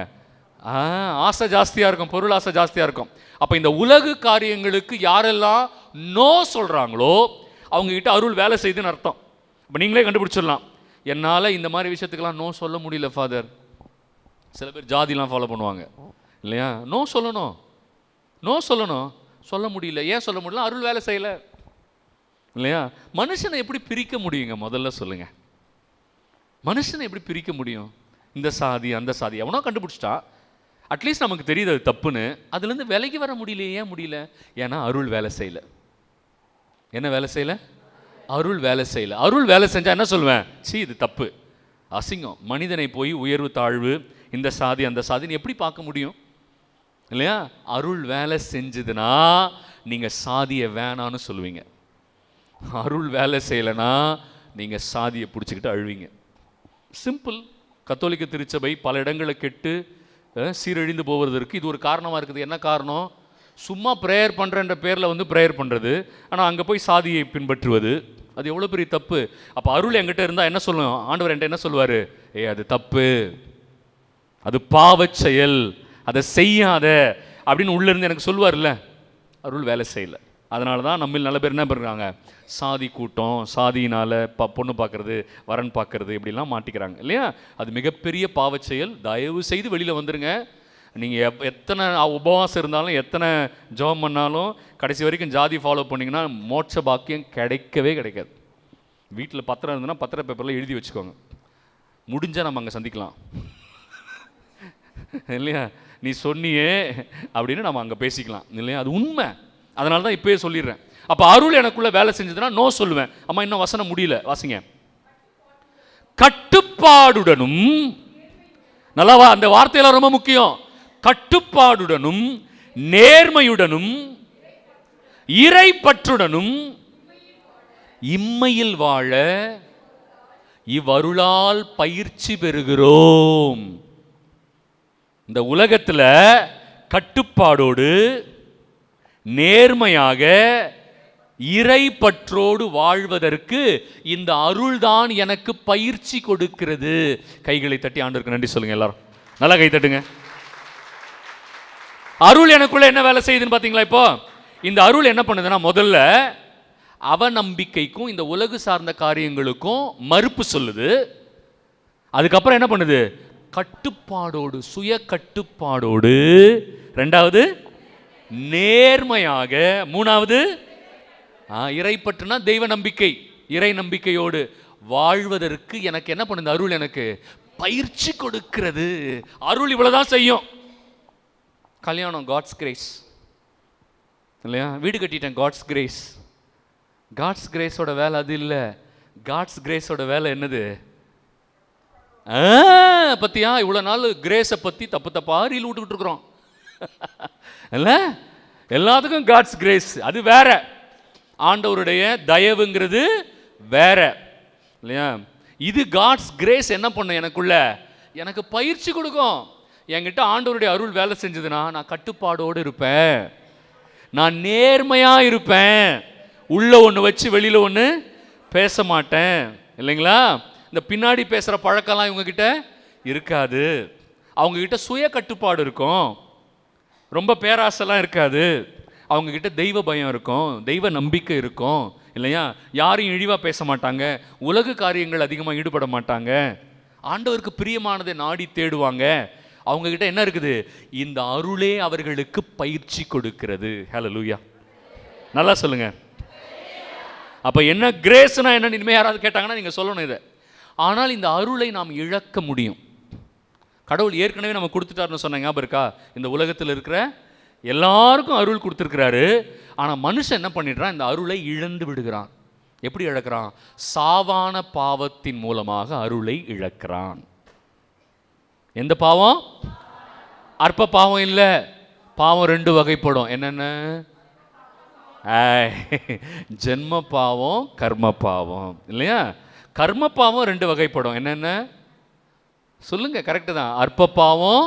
ஆசை ஜாஸ்தியாக இருக்கும், பொருள் ஆசை ஜாஸ்தியாக இருக்கும். அப்போ இந்த உலகு காரியங்களுக்கு யாரெல்லாம் நோ சொல்கிறாங்களோ அவங்ககிட்ட அருள் வேலை செய்யுதுன்னு அர்த்தம். இப்போ நீங்களே கண்டுபிடிச்சிடலாம், என்னால் இந்த மாதிரி விஷயத்துக்கெல்லாம் நோ சொல்ல முடியல ஃபாதர். சில பேர் ஜாதிலாம் ஃபாலோ பண்ணுவாங்க இல்லையா? நோ சொல்லணும், நோ சொல்லணும், சொல்ல முடியல. ஏன் சொல்ல முடியல? அருள் வேலை செய்யலை இல்லையா? மனுஷனை எப்படி பிரிக்க முடியுங்க? முதல்ல சொல்லுங்க, மனுஷனை எப்படி பிரிக்க முடியும்? இந்த சாதி அந்த சாதி எவனோ கண்டுபிடிச்சிட்டா, அட்லீஸ்ட் நமக்கு தெரியுது அது தப்புன்னு, அதுலேருந்து விலகி வர முடியலையே. ஏன் முடியல? ஏன்னா அருள் வேலை செய்யலை. என்ன வேலை செய்யலை? அருள் வேலை செய்யலை. அருள் வேலை செஞ்சால் என்ன சொல்லுவேன்? சீ, இது தப்பு, அசிங்கம். மனிதனை போய் உயர்வு தாழ்வு, இந்த சாதி அந்த சாதின்னு எப்படி பார்க்க முடியும்? இல்லையா? அருள் வேலை செஞ்சதுன்னா நீங்கள் சாதியை வேணான்னு சொல்லுவீங்க. அருள் வேலை செய்யலைன்னா நீங்கள் சாதியை பிடிச்சிக்கிட்டு அழுவீங்க. சிம்பிள். கத்தோலிக்க திருச்சபை பல இடங்களில் கெட்டு சீரழிந்து போவதற்கு இது ஒரு காரணமாக இருக்குது. என்ன காரணம்? சும்மா ப்ரேயர் பண்ணுறன்ற பேரில் ப்ரேயர் பண்ணுறது, ஆனால் அங்கே போய் சாதியை பின்பற்றுவது. அது எவ்வளோ பெரிய தப்பு. அப்போ அருள் என்கிட்ட இருந்தால் என்ன சொல்லணும்? ஆண்டவர் என்கிட்ட என்ன சொல்லுவார்? அது தப்பு, அது பாவச் செயல், அதை செய்யாத அப்படின்னு உள்ளேருந்து எனக்கு சொல்லுவார்ல. அருள் வேலை செய்யலை. அதனால தான் நம்ம நல்ல பேர் என்ன பண்ணுறாங்க? சாதி கூட்டம், சாதியினால் பொண்ணு பார்க்குறது, வரன் பார்க்குறது, இப்படிலாம் மாட்டிக்கிறாங்க இல்லையா? அது மிகப்பெரிய பாவச் செயல். தயவு செய்து வெளியில் வந்துடுங்க. நீங்கள் எத்தனை உபவாசம் இருந்தாலும், எத்தனை ஜெபம் பண்ணாலும், கடைசி வரைக்கும் ஜாதி ஃபாலோ பண்ணிங்கன்னா மோட்ச பாக்கியம் கிடைக்கவே கிடைக்காது. வீட்டில் பத்திரம் இருந்ததுன்னா பத்திர பேப்பரில் எழுதி வச்சுக்கோங்க. முடிஞ்சால் நம்ம அங்கே சந்திக்கலாம் இல்லையா? நீ சொன்னியே அப்படின்னு நம்ம அங்கே பேசிக்கலாம் இல்லையா? அது உண்மை. அதனால தான் இப்போயே சொல்லிடுறேன். அப்போ அருள் எனக்குள்ளே வேலை செஞ்சதுன்னா நோ சொல்லுவேன். அம்மா இன்னும் வசனம் முடியல, வாசிங்க. கட்டுப்பாடுடனும், நல்லாவா? அந்த வார்த்தையெல்லாம் ரொம்ப முக்கியம். கட்டுப்பாடுடனும் நேர்மையுடனும் இறைப்பற்றுடனும் இம்மையில் வாழ இவ்வருளால் பயிற்சி பெறுகிறோம். இந்த உலகத்தில் கட்டுப்பாடோடு நேர்மையாக இறைப்பற்றோடு வாழ்வதற்கு இந்த அருள்தான் எனக்கு பயிற்சி கொடுக்கிறது. கைகளை தட்டி ஆண்டவருக்கு நன்றி சொல்லுங்க. எல்லாரும் நல்லா கை தட்டுங்க. அருள் எனக்குள்ள என்ன வேலை செய்யுதுன்னு பார்த்தீங்களா? இப்போ இந்த அருள் என்ன பண்ணுதுன்னா, முதல்ல அவநம்பிக்கைக்கும் இந்த உலகு சார்ந்த காரியங்களுக்கும் மறுப்பு சொல்லுது. அதுக்கப்புறம் என்ன பண்ணுது? கட்டுப்பாடோடு, சுய கட்டுப்பாடோடு, ரெண்டாவது நேர்மையாக, மூணாவது இறைப்பற்றுனா தெய்வ நம்பிக்கை, இறை நம்பிக்கையோடு வாழ்வதற்கு எனக்கு என்ன பண்ணுது? அருள் எனக்கு பயிற்சி கொடுக்கிறது. அருள் இவ்வளவுதான் செய்யும். கல்யாணம் காட்ஸ் கிரேஸ் இல்லையா? வீடு கட்டிட்டேன் காட்ஸ் கிரேஸ். காட்ஸ் கிரேஸோட வேலை அது இல்லை. காட்ஸ் கிரேஸோட வேலை என்னது? பத்தியா இவ்வளோ நாள் கிரேஸை பற்றி தப்பு தப்பா ரீல் விட்டுக்கிட்டு இருக்கிறோம் இல்லை? எல்லாத்துக்கும் காட்ஸ் கிரேஸ் அது வேற, ஆண்டவருடைய தயவுங்கிறது வேற இல்லையா? இது காட்ஸ் கிரேஸ் என்ன பண்ணும்? எனக்குள்ள எனக்கு பயிற்சி கொடுக்கும். என்கிட்ட ஆண்டவருடைய அருள் வேலை செஞ்சதுன்னா நான் கட்டுப்பாடோடு இருப்பேன், நான் நேர்மையாக இருப்பேன், உள்ள ஒன்று வச்சு வெளியில் ஒன்று பேச மாட்டேன் இல்லைங்களா? இந்த பின்னாடி பேசுகிற பழக்கம்லாம் இவங்ககிட்ட இருக்காது. அவங்கக்கிட்ட சுய கட்டுப்பாடு இருக்கும், ரொம்ப பேராசெல்லாம் இருக்காது. அவங்கக்கிட்ட தெய்வ பயம் இருக்கும், தெய்வ நம்பிக்கை இருக்கும் இல்லையா? யாரையும் இழிவாக பேச மாட்டாங்க, உலக காரியங்கள் அதிகமாக ஈடுபட மாட்டாங்க, ஆண்டவருக்கு பிரியமானதை நாடி தேடுவாங்க. அவங்கக்கிட்ட என்ன இருக்குது? இந்த அருளே அவர்களுக்கு பயிற்சி கொடுக்கிறது. ஹல்லேலூயா, நல்லா சொல்லுங்க. அப்போ என்ன கிரேஸ்னா என்ன? இனிமேல் யாராவது கேட்டாங்கன்னா நீங்கள் சொல்லணும் இதை. ஆனால் இந்த அருளை நாம் இழக்க முடியும். கடவுள் ஏற்கனவே நம்ம கொடுத்துட்டாருன்னு சொன்ன ஞாபகம் இருக்கா? இந்த உலகத்தில் இருக்கிற எல்லாருக்கும் அருள் கொடுத்துருக்கிறாரு. ஆனால் மனுஷன் என்ன பண்ணிடுறான்? இந்த அருளை இழந்து விடுகிறான். எப்படி இழக்கிறான்? சாவான பாவத்தின் மூலமாக அருளை இழக்கிறான். எந்த பாவம்? அற்ப பாவம் இல்லை. பாவம் ரெண்டு வகைப்படும். என்னென்ன? ஜென்ம பாவம், கர்ம பாவம் இல்லையா? கர்ம பாவம் ரெண்டு வகைப்படும். என்னென்ன சொல்லுங்க? கரெக்டு தான். அற்ப பாவம்,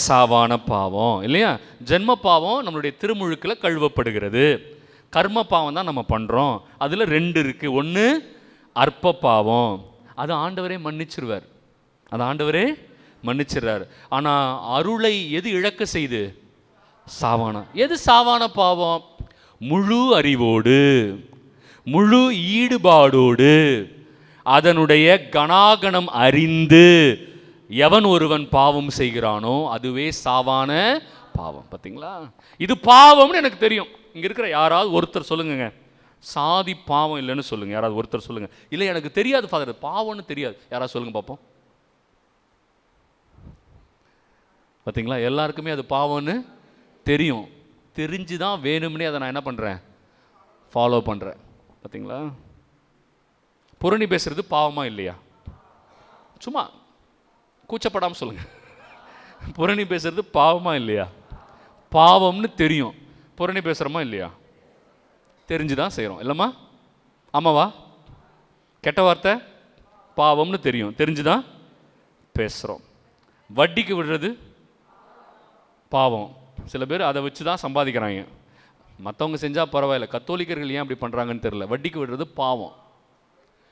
சாவான பாவம் இல்லையா? ஜென்ம பாவம் நம்மளுடைய திருமுழுக்கில் கழுவப்படுகிறது. கர்ம பாவம் தான் நம்ம பண்ணுறோம். அதில் ரெண்டு இருக்குது. ஒன்று அற்ப பாவம், அது ஆண்டவரே மன்னிச்சிருவார், அது ஆண்டவரே மன்னிச்சிடுறார். ஆனால் அருளை எது இழக்க செய்து? சாவான. எது சாவான பாவம்? முழு அறிவோடு, முழு ஈடுபாடோடு, அதனுடைய கணாகணம் அறிந்து எவன் ஒருவன் பாவம் செய்கிறானோ அதுவே சாவான பாவம். பார்த்தீங்களா? இது பாவம்னு எனக்கு தெரியும். இங்கே இருக்கிற யாராவது ஒருத்தர் சொல்லுங்க, சாதி பாவம் இல்லைன்னு சொல்லுங்க. யாராவது ஒருத்தர் சொல்லுங்க. இல்லை எனக்கு தெரியாது ஃபாதர், பாவம்னு தெரியாது. யாராவது சொல்லுங்க பார்ப்போம். பார்த்தீங்களா? எல்லாருக்குமே அது பாவம்னு தெரியும். தெரிஞ்சு தான் வேணும்னே அதை நான் என்ன பண்ணுறேன்? ஃபாலோ பண்ணுறேன். பார்த்தீங்களா? புரணி பேசுறது பாவமா இல்லையா? சும்மா கூச்சப்படாமல் சொல்லுங்கள். புரணி பேசுறது பாவமா இல்லையா? பாவம்னு தெரியும், புரணி பேசுகிறோமா இல்லையா? தெரிஞ்சுதான் செய்கிறோம் இல்லைம்மா? ஆமாவா? கெட்ட வார்த்தை பாவம்னு தெரியும், தெரிஞ்சுதான் பேசுகிறோம். வட்டிக்கு விடுறது பாவம், சில பேர் அதை வச்சு தான் சம்பாதிக்கிறாங்க. மற்றவங்க செஞ்சால் பரவாயில்ல, கத்தோலிக்கர்கள் ஏன் அப்படி பண்ணுறாங்கன்னு தெரியல. வட்டிக்கு விடுறது பாவம்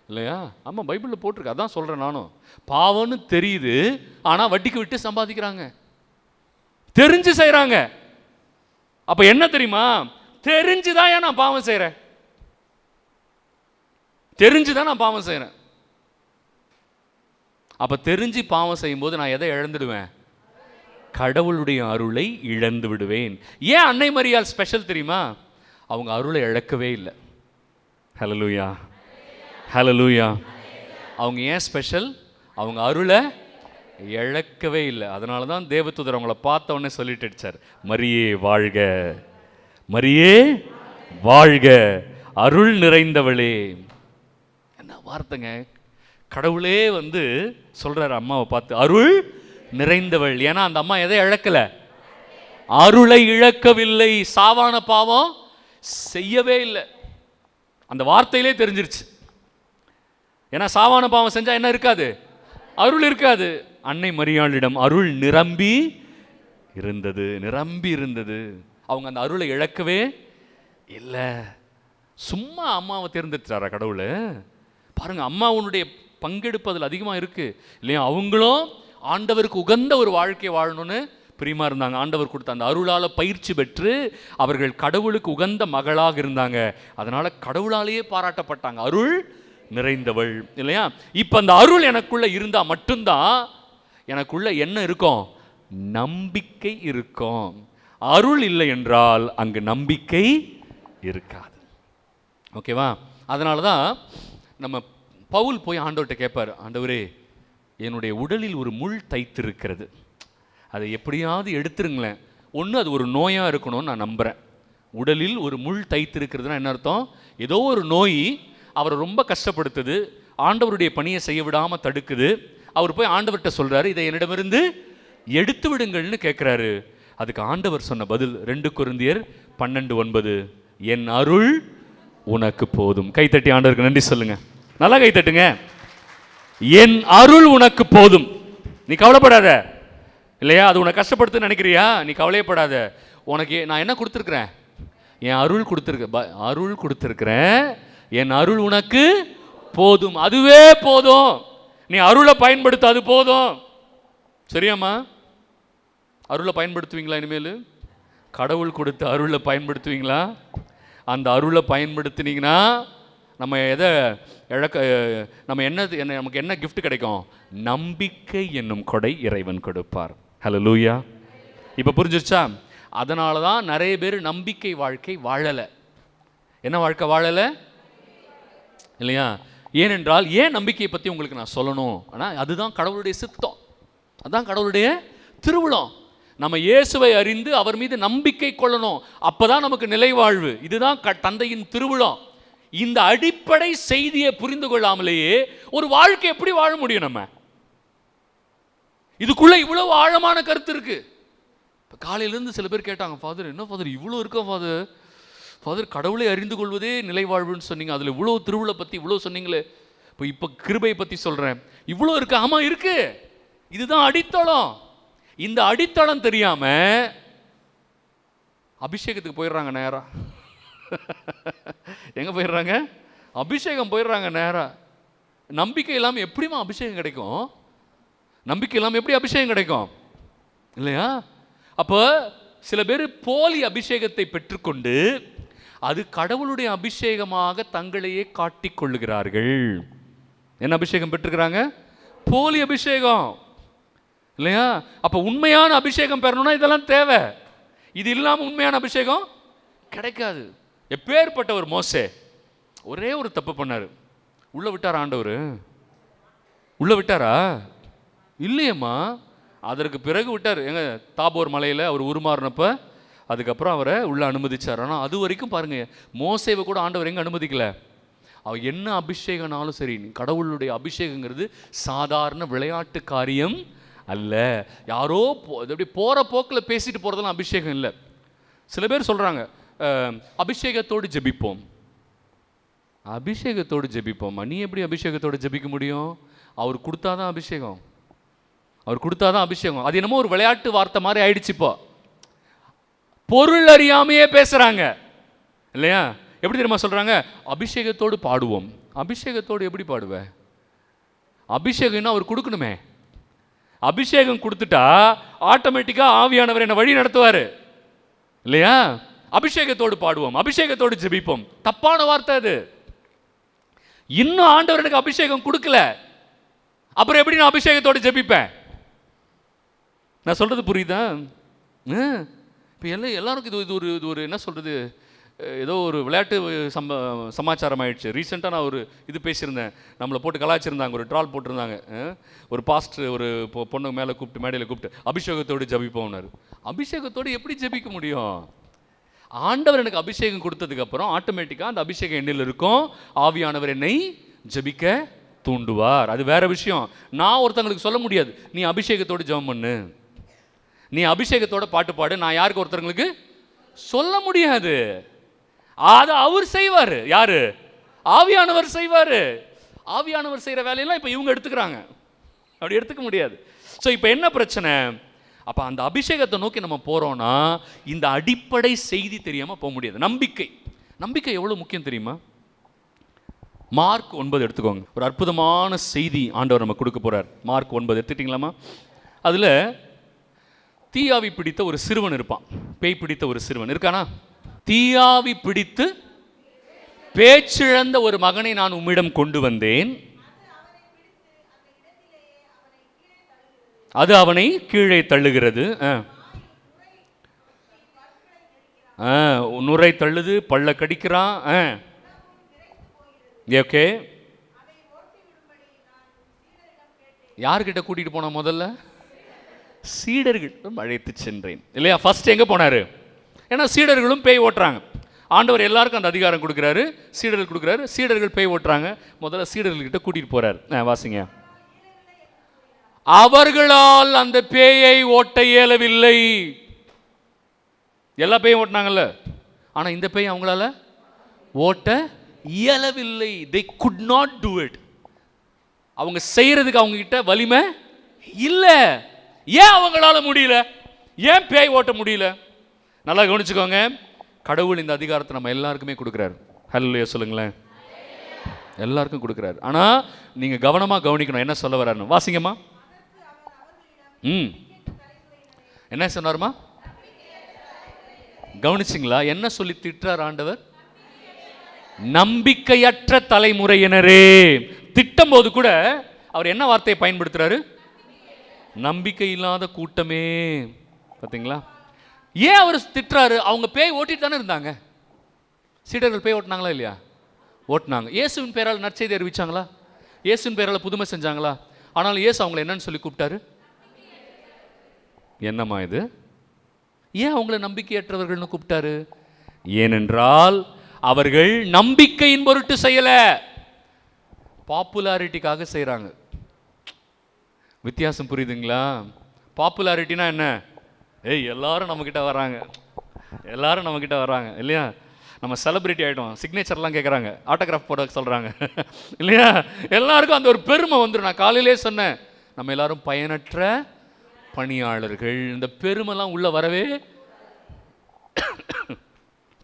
இல்லையா? ஆமாம், பைபிளில் போட்டிருக்கு, அதான் சொல்கிறேன் நானும். பாவம்னு தெரியுது, ஆனால் வட்டிக்கு விட்டு சம்பாதிக்கிறாங்க, தெரிஞ்சு செய்கிறாங்க. அப்போ என்ன தெரியுமா? தெரிஞ்சுதான் ஏன் நான் பாவம் செய்கிறேன், தெரிஞ்சுதான் நான் பாவம் செய்கிறேன். அப்போ தெரிஞ்சு பாவம் செய்யும்போது நான் எதை இழந்துடுவேன்? கடவுளுடைய அருளை இழந்து விடுவேன். ஏன் அன்னை மரியாள் ஸ்பெஷல் தெரியுமா? அவங்க அருளை இழக்கவே இல்லை. ஹல்லேலூயா, ஹல்லேலூயா. அவங்க ஏன் ஸ்பெஷல்? அவங்க அருளை இழக்கவே இல்லை. அதனால தான் தேவதூதர் அவங்கள பார்த்த உடனே சொல்லிட்டு அடிச்சார், மரியே வாழ்க, மரியே வாழ்க, அருள் நிறைந்தவளே. என்ன வார்த்தைங்க! கடவுளே சொல்றாரு அம்மாவை பார்த்து, அருள் நிறைந்தவள். ஏன்னா அந்த அம்மா எதை இழக்கல? அருளை இழக்கவில்லை. சாவான பாவம் செய்யவே இல்லை. அந்த வார்த்தையிலே தெரிஞ்சிருச்சு. ஏன்னா சாவான பாவம் செஞ்சா என்ன இருக்காது? அருள் இருக்காது. அன்னை மரியாளிடம் அருள் நிரம்பி இருந்தது, நிரம்பி இருந்தது. அவங்க அந்த அருளை இழக்கவே இல்லை. சும்மா அம்மாவை தேர்ந்தெடுத்தாரா கடவுள்? பாருங்க, அம்மாவுடைய பங்கெடுப்பதில் அதிகமாக இருக்கு இல்லையா? அவங்களும் ஆண்டவருக்கு உகந்த ஒரு வாழ்க்கையை வாழணும்னு பிரியமா இருந்தாங்க. ஆண்டவர் கொடுத்த அந்த அருளால் பயிற்சி பெற்று அவர்கள் கடவுளுக்கு உகந்த மகளாக இருந்தாங்க. அதனால கடவுளாலேயே பாராட்டப்பட்டாங்க, அருள் நிறைந்தவள் இல்லையா? இப்போ அந்த அருள் எனக்குள்ள இருந்தால் மட்டும்தான் எனக்குள்ள என்ன இருக்கும்? நம்பிக்கை இருக்கும். அருள் இல்லை என்றால் அங்கு நம்பிக்கை இருக்காது. ஓகேவா? அதனால தான் நம்ம பவுல் போய் ஆண்டவர்கிட்ட கேட்பார், ஆண்டவரே, என்னுடைய உடலில் ஒரு முள் தைத்திருக்கிறது, அதை எப்படியாவது எடுத்துருங்களேன். ஒன்று அது ஒரு நோயாக இருக்கணும்னு நான் நம்புகிறேன். உடலில் ஒரு முள் தைத்திருக்கிறதுனா என்ன அர்த்தம்? ஏதோ ஒரு நோய் அவரை ரொம்ப கஷ்டப்படுத்துது, ஆண்டவருடைய பணியை செய்ய விடாமல் தடுக்குது. அவர் போய் ஆண்டவர்கிட்ட சொல்கிறாரு, இதை என்னிடமிருந்து எடுத்து விடுங்கள்னு கேட்குறாரு. அதுக்கு ஆண்டவர் சொன்ன பதில் 2 கொரிந்தியர் 12:9, என் அருள் உனக்கு போதும். கைத்தட்டி ஆண்டவருக்கு நன்றி சொல்லுங்க, நல்லா கைத்தட்டுங்க. என் அருள் உனக்கு போதும், நீ கவலைப்படாத இல்லையா? அது உனக்கு கஷ்டப்படுத்து நினைக்கிறியா? நீ கவலையப்படாத. உனக்கு நான் என்ன கொடுத்துருக்குறேன்? என் அருள் கொடுத்துருக்கிறேன். என் அருள் உனக்கு போதும், அதுவே போதும். நீ அருளை பயன்படுத்த, அது போதும். சரியாம்மா? அருளை பயன்படுத்துவீங்களா? இனிமேல் கடவுள் கொடுத்த அருளை பயன்படுத்துவீங்களா? அந்த அருளை பயன்படுத்தினீங்கன்னா நம்ம எதை இழக்க, நம்ம நமக்கு என்ன கிஃப்ட் கிடைக்கும்? நம்பிக்கை என்னும் கொடை இறைவன் கொடுப்பார். ஹல்லேலூயா. இப்போ புரிஞ்சிருச்சா? அதனால தான் நிறைய பேர் நம்பிக்கை வாழ்க்கை வாழலை. என்ன வாழ்க்கை வாழலை இல்லையா? ஏனென்றால், ஏன் நம்பிக்கையை பற்றி உங்களுக்கு நான் சொல்லணும், ஆனால் அதுதான் கடவுளுடைய சித்தம், அதுதான் கடவுளுடைய திருவுளம். நம்ம இயேசுவை அறிந்து அவர் மீது நம்பிக்கை கொள்ளணும், அப்போதான் நமக்கு நிலைவாழ்வு. இதுதான் தந்தையின் திருவுளம். இந்த அடிப்படை செய்தியை புரிந்து கொள்ளாமலேயே ஒரு வாழ்க்கை எப்படி வாழ முடியும்? நம்ம இதுக்குள்ள இவ்வளவு ஆழமான கருத்து இருக்கு. இப்போ காலையிலேருந்து சில பேர் கேட்டாங்க, ஃபாதர் என்ன ஃபாதர் இவ்வளோ இருக்கா ஃபாதர்? ஃபாதர் கடவுளை அறிந்து கொள்வதே நிலைவாழ்வுன்னு சொன்னீங்க, அதில் இவ்வளோ திருவுளை பற்றி இவ்வளோ சொன்னீங்களே, இப்போ கிருபையை பற்றி சொல்கிறேன், இவ்வளோ இருக்கு. ஆமாம் இருக்கு, இதுதான் அடித்தளம். இந்த அடித்தளம் தெரியாம அபிஷேகத்துக்கு போயிடுறாங்க நேரா. எங்க போயிடுறாங்க? அபிஷேகம் போயிடுறாங்க நேரா. நம்பிக்கை இல்லாமல் எப்படிமா அபிஷேகம் கிடைக்கும்? நம்பிக்கை இல்லாமல் எப்படி அபிஷேகம் கிடைக்கும் இல்லையா? அப்போ சில பேர் போலி அபிஷேகத்தை பெற்றுக்கொண்டு அது கடவுளுடைய அபிஷேகமாக தங்களையே காட்டிக் கொள்ளுகிறார்கள். என்ன அபிஷேகம் பெற்றுக்கிறாங்க? போலி அபிஷேகம் இல்லையா? அப்போ உண்மையான அபிஷேகம் பெறணும்னா இதெல்லாம் தேவை. இது இல்லாமல் உண்மையான அபிஷேகம் கிடைக்காது. எப்பேற்பட்ட ஒரு மோசே ஒரே ஒரு தப்பு பண்ணாரு, உள்ள விட்டார் ஆண்டவர். உள்ள விட்டாரா? இல்லையம்மா. அதற்கு பிறகு விட்டார். எங்க தாபோர் மலையில் அவர் உருமாறினப்ப அதுக்கப்புறம் அவரை உள்ள அனுமதிச்சார். ஆனால் அது வரைக்கும் பாருங்க, மோசேவை கூட ஆண்டவர் எங்க அனுமதிக்கல. அவர் என்ன அபிஷேகம்னாலும் சரி, கடவுளுடைய அபிஷேகங்கிறது சாதாரண விளையாட்டு காரியம் அல்ல. யாரோ எப்படி போகிற போக்கில் பேசிட்டு போகிறதெல்லாம் அபிஷேகம் இல்லை. சில பேர் சொல்கிறாங்க அபிஷேகத்தோடு ஜெபிப்போம். அபிஷேகத்தோடு ஜெபிப்போம்மா? நீ எப்படி அபிஷேகத்தோடு ஜெபிக்க முடியும்? அவர் கொடுத்தாதான் அபிஷேகம், அவர் கொடுத்தாதான் அபிஷேகம். அது என்னமோ ஒரு விளையாட்டு வார்த்தை மாதிரி ஆயிடுச்சு. இப்போ பொருள் அறியாமையே பேசுகிறாங்க இல்லையா? எப்படி தெரியுமா சொல்கிறாங்க? அபிஷேகத்தோடு பாடுவோம். அபிஷேகத்தோடு எப்படி பாடுவேன்? அபிஷேகம்னா அவர் கொடுக்கணுமே. அபிஷேகம் கொடுத்துட்டா ஆட்டோமேட்டிக்காக ஆவியானவர் என்னை வழி நடத்துவார் இல்லையா? அபிஷேகத்தோடு பாடுவோம், அபிஷேகத்தோடு ஜெபிப்போம். தப்பான வார்த்தை அது. இன்னும் ஆண்டவர் எனக்கு அபிஷேகம் கொடுக்கல, அப்புறம் எப்படி நான் அபிஷேகத்தோடு ஜெபிப்பேன்? நான் சொல்றது புரியுதா? இப்போ எல்லாருக்கும் இது ஒரு என்ன சொல்றது, ஏதோ ஒரு விளையாட்டு சமாச்சாரம் ஆயிடுச்சு. ரீசெண்டாக நான் ஒரு இது பேசியிருந்தேன், நம்மளை போட்டு கலாய்ச்சிருந்தாங்க, ஒரு ட்ரால் போட்டிருந்தாங்க. ஒரு பாஸ்டர் ஒரு பொண்ணு மேலே கூப்பிட்டு, மேடையில் கூப்பிட்டு அபிஷேகத்தோடு ஜெபிப்போம்னாரு. அபிஷேகத்தோடு எப்படி ஜெபிக்க முடியும்? ஆண்டவர் எனக்கு அபிஷேகம் கொடுத்ததுக்கப்புறம் ஆட்டோமேட்டிக்காக அந்த அபிஷேகம் எண்ணில் இருக்கும். ஆவியானவர் என்னை ஜெபிக்க தூண்டுவார். அது வேற விஷயம். நான் ஒருத்தங்களுக்கு சொல்ல முடியாது, நீ அபிஷேகத்தோடு ஜெபம் பண்ணு, நீ அபிஷேகத்தோட பாட்டு பாடு, நான் யாருக்கு ஒருத்தங்களுக்கு சொல்ல முடியாது. அதை அவர் செய்வார். யாரு? ஆவியானவர் செய்வார். ஆவியானவர் செய்கிற வேலையெல்லாம் இப்போ இவங்க எடுத்துக்கிறாங்க, அப்படி எடுத்துக்க முடியாது. ஸோ இப்போ என்ன பிரச்சனை? அப்போ அந்த அபிஷேகத்தை நோக்கி நம்ம போகிறோன்னா இந்த அடிப்படை செய்தி தெரியாமல் போக முடியாது. நம்பிக்கை, நம்பிக்கை எவ்வளோ முக்கியம் தெரியுமா? மார்க் 9 எடுத்துக்கோங்க. ஒரு அற்புதமான செய்தி ஆண்டவர் நம்ம கொடுக்க போகிறார். மார்க் 9 எடுத்துட்டிங்களாமா? அதில் தீயாவி பிடித்த ஒரு சிறுவன் இருப்பான். பேய் பிடித்த ஒரு சிறுவன் இருக்கானா? தீயாவி பிடித்து பேச்சிழந்த ஒரு மகனை நான் உம்மிடம் கொண்டு வந்தேன், அது அவனை கீழே தள்ளுகிறது. நுரை தள்ளுது, பல்ல கடிக்கிறான். ஓகே, யார்கிட்ட கூட்டிட்டு போன? முதல்ல சீடர்களிடம் அழைத்து சென்றேன் இல்லையா? ஃபர்ஸ்ட் எங்க போனாரு? ஏன்னா சீடர்களும் பேய் ஓட்டுறாங்க. ஆண்டவர் எல்லாருக்கும் அந்த அதிகாரம் கொடுக்குறாரு, சீடர்கள் கொடுக்குறாரு. சீடர்கள் பேய் ஓட்டுறாங்க, முதல்ல சீடர்கள்கிட்ட கூட்டிட்டு போறாரு. வாசிங்க. அவர்களால் அந்த பேயை ஓட்ட இயலவில்லை. எல்லா பேயும் ஓட்டினாங்கல்ல, ஆனா இந்த பேய் அவங்களால ஓட்ட இயலவில்லை. they could not do it. அவங்க செய்யறதுக்கு அவங்க கிட்ட வலிமை இல்ல. ஏன் அவங்களால முடியல? ஏன் பேய் ஓட்ட முடியல? நல்லா கவனிச்சுக்கோங்க. கடவுள் இந்த அதிகாரத்தை நம்ம எல்லாருக்குமே கொடுக்குறாரு. ஹல்லேலூயா சொல்லுங்களேன். எல்லாருக்கும் கொடுக்குறாரு. ஆனா நீங்க கவனமா கவனிக்கணும் என்ன சொல்ல வர்றாருன்னு. வாசிங்கம்மா. என்ன சொன்னாருமா? கவனிச்சிங்களா? என்ன சொல்லி திட்டுறார் ஆண்டவர்? நம்பிக்கையற்ற தலைமுறையினரே. திட்டம் போது கூட அவர் என்ன வார்த்தையை பயன்படுத்துறாரு? நம்பிக்கை இல்லாத கூட்டமே. பார்த்தீங்களா? ஏன் அவர் திட்டுறாரு? அவங்க பேய் ஓட்டிட்டு தானே இருந்தாங்க. சீடர்கள் பேய் ஓட்டினாங்களா இல்லையா? ஓட்டினாங்க. இயேசுவின் பேரால் நற்செய்தி அறிவிச்சாங்களா? இயேசுவின் பேரால் புதுமை செஞ்சாங்களா? ஆனால் இயேசு அவங்களை என்னன்னு சொல்லி கூப்பிட்டாரு? என்னம்மா இது? ஏன் அவங்கள நம்பிக்கையற்றவர்கள்னு கூப்பிட்டாரு? ஏனென்றால் அவர்கள் நம்பிக்கையின் பொருட்டு செய்யல, பாப்புலாரிட்டிக்காக செய்யறாங்க. வித்தியாசம் புரியுதுங்களா? பாப்புலாரிட்டினா என்ன? எல்லாரும் நம்ம கிட்ட வராங்க, எல்லாரும் நம்ம கிட்ட வராங்க இல்லையா? நம்ம செலிபிரிட்டி ஆகிட்டோம், சிக்னேச்சர்லாம் கேட்குறாங்க, ஆட்டோகிராஃப் போட சொல்கிறாங்க இல்லையா? எல்லாருக்கும் அந்த ஒரு பெருமை வந்துடும். நான் காலையிலே சொன்னேன், நம்ம எல்லாரும் பயனற்ற பணியாளர்கள். இந்த பெருமைலாம் உள்ள வரவே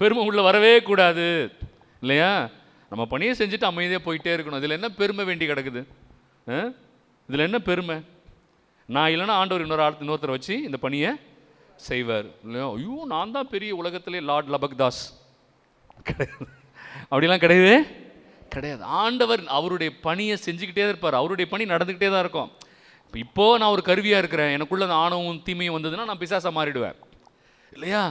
பெருமை உள்ள வரவே கூடாது இல்லையா? நம்ம பணியை செஞ்சுட்டு அமைதியாக போயிட்டே இருக்கணும். இதில் என்ன பெருமை வேண்டி கிடக்குது? இதில் என்ன பெருமை? நான் இல்லைன்னா ஆண்டவர் இன்னொருத்தரை வச்சு இந்த பணியை செய்வார் இல்லையா? ஐயோ நான் தான் பெரிய உலகத்திலே லார்ட் லபக்தாஸ். கிடையாது, அப்படிலாம் கிடையவே கிடையாது. ஆண்டவர் அவருடைய பணியை செஞ்சுக்கிட்டே தான் இருப்பார். அவருடைய பணி நடந்துக்கிட்டே தான் இருக்கும். இப்போ நான் ஒரு கருவியாக இருக்கிறேன், எனக்குள்ள அந்த ஆணவம் தீமையும் வந்ததுன்னா நான் பிசாசா மாறிடுவேன் இல்லையா?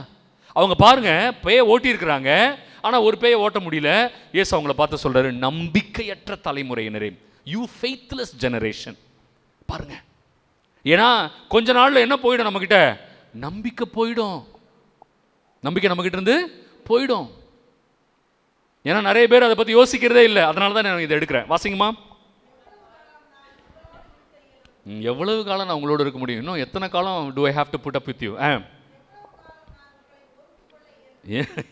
அவங்க பாருங்க, பேயை ஓட்டி இருக்கிறாங்க, ஆனால் ஒரு பேயை ஓட்ட முடியல. இயேசு அவங்கள பார்த்து சொல்றாரு, நம்பிக்கையற்ற தலைமுறையினரே, யூ ஃபெய்த்லெஸ் ஜெனரேஷன். பாருங்க, ஏன்னா கொஞ்ச நாள்ல என்ன போயிடும்? நம்ம கிட்ட நம்பிக்கை போயிடும். நம்பிக்கை நம்ம கிட்ட இருந்து போயிடும். ஏன்னா நிறைய பேர் அதை பத்தி யோசிக்கிறதே இல்லை. அதனால தான் நான் இதை எடுக்கிறேன். வாசிங்கம்மா. எவ்வளவு காலம் நான் உங்களோட இருக்க முடியும்? இன்னும் எத்தனை காலம் do I have to put up with you?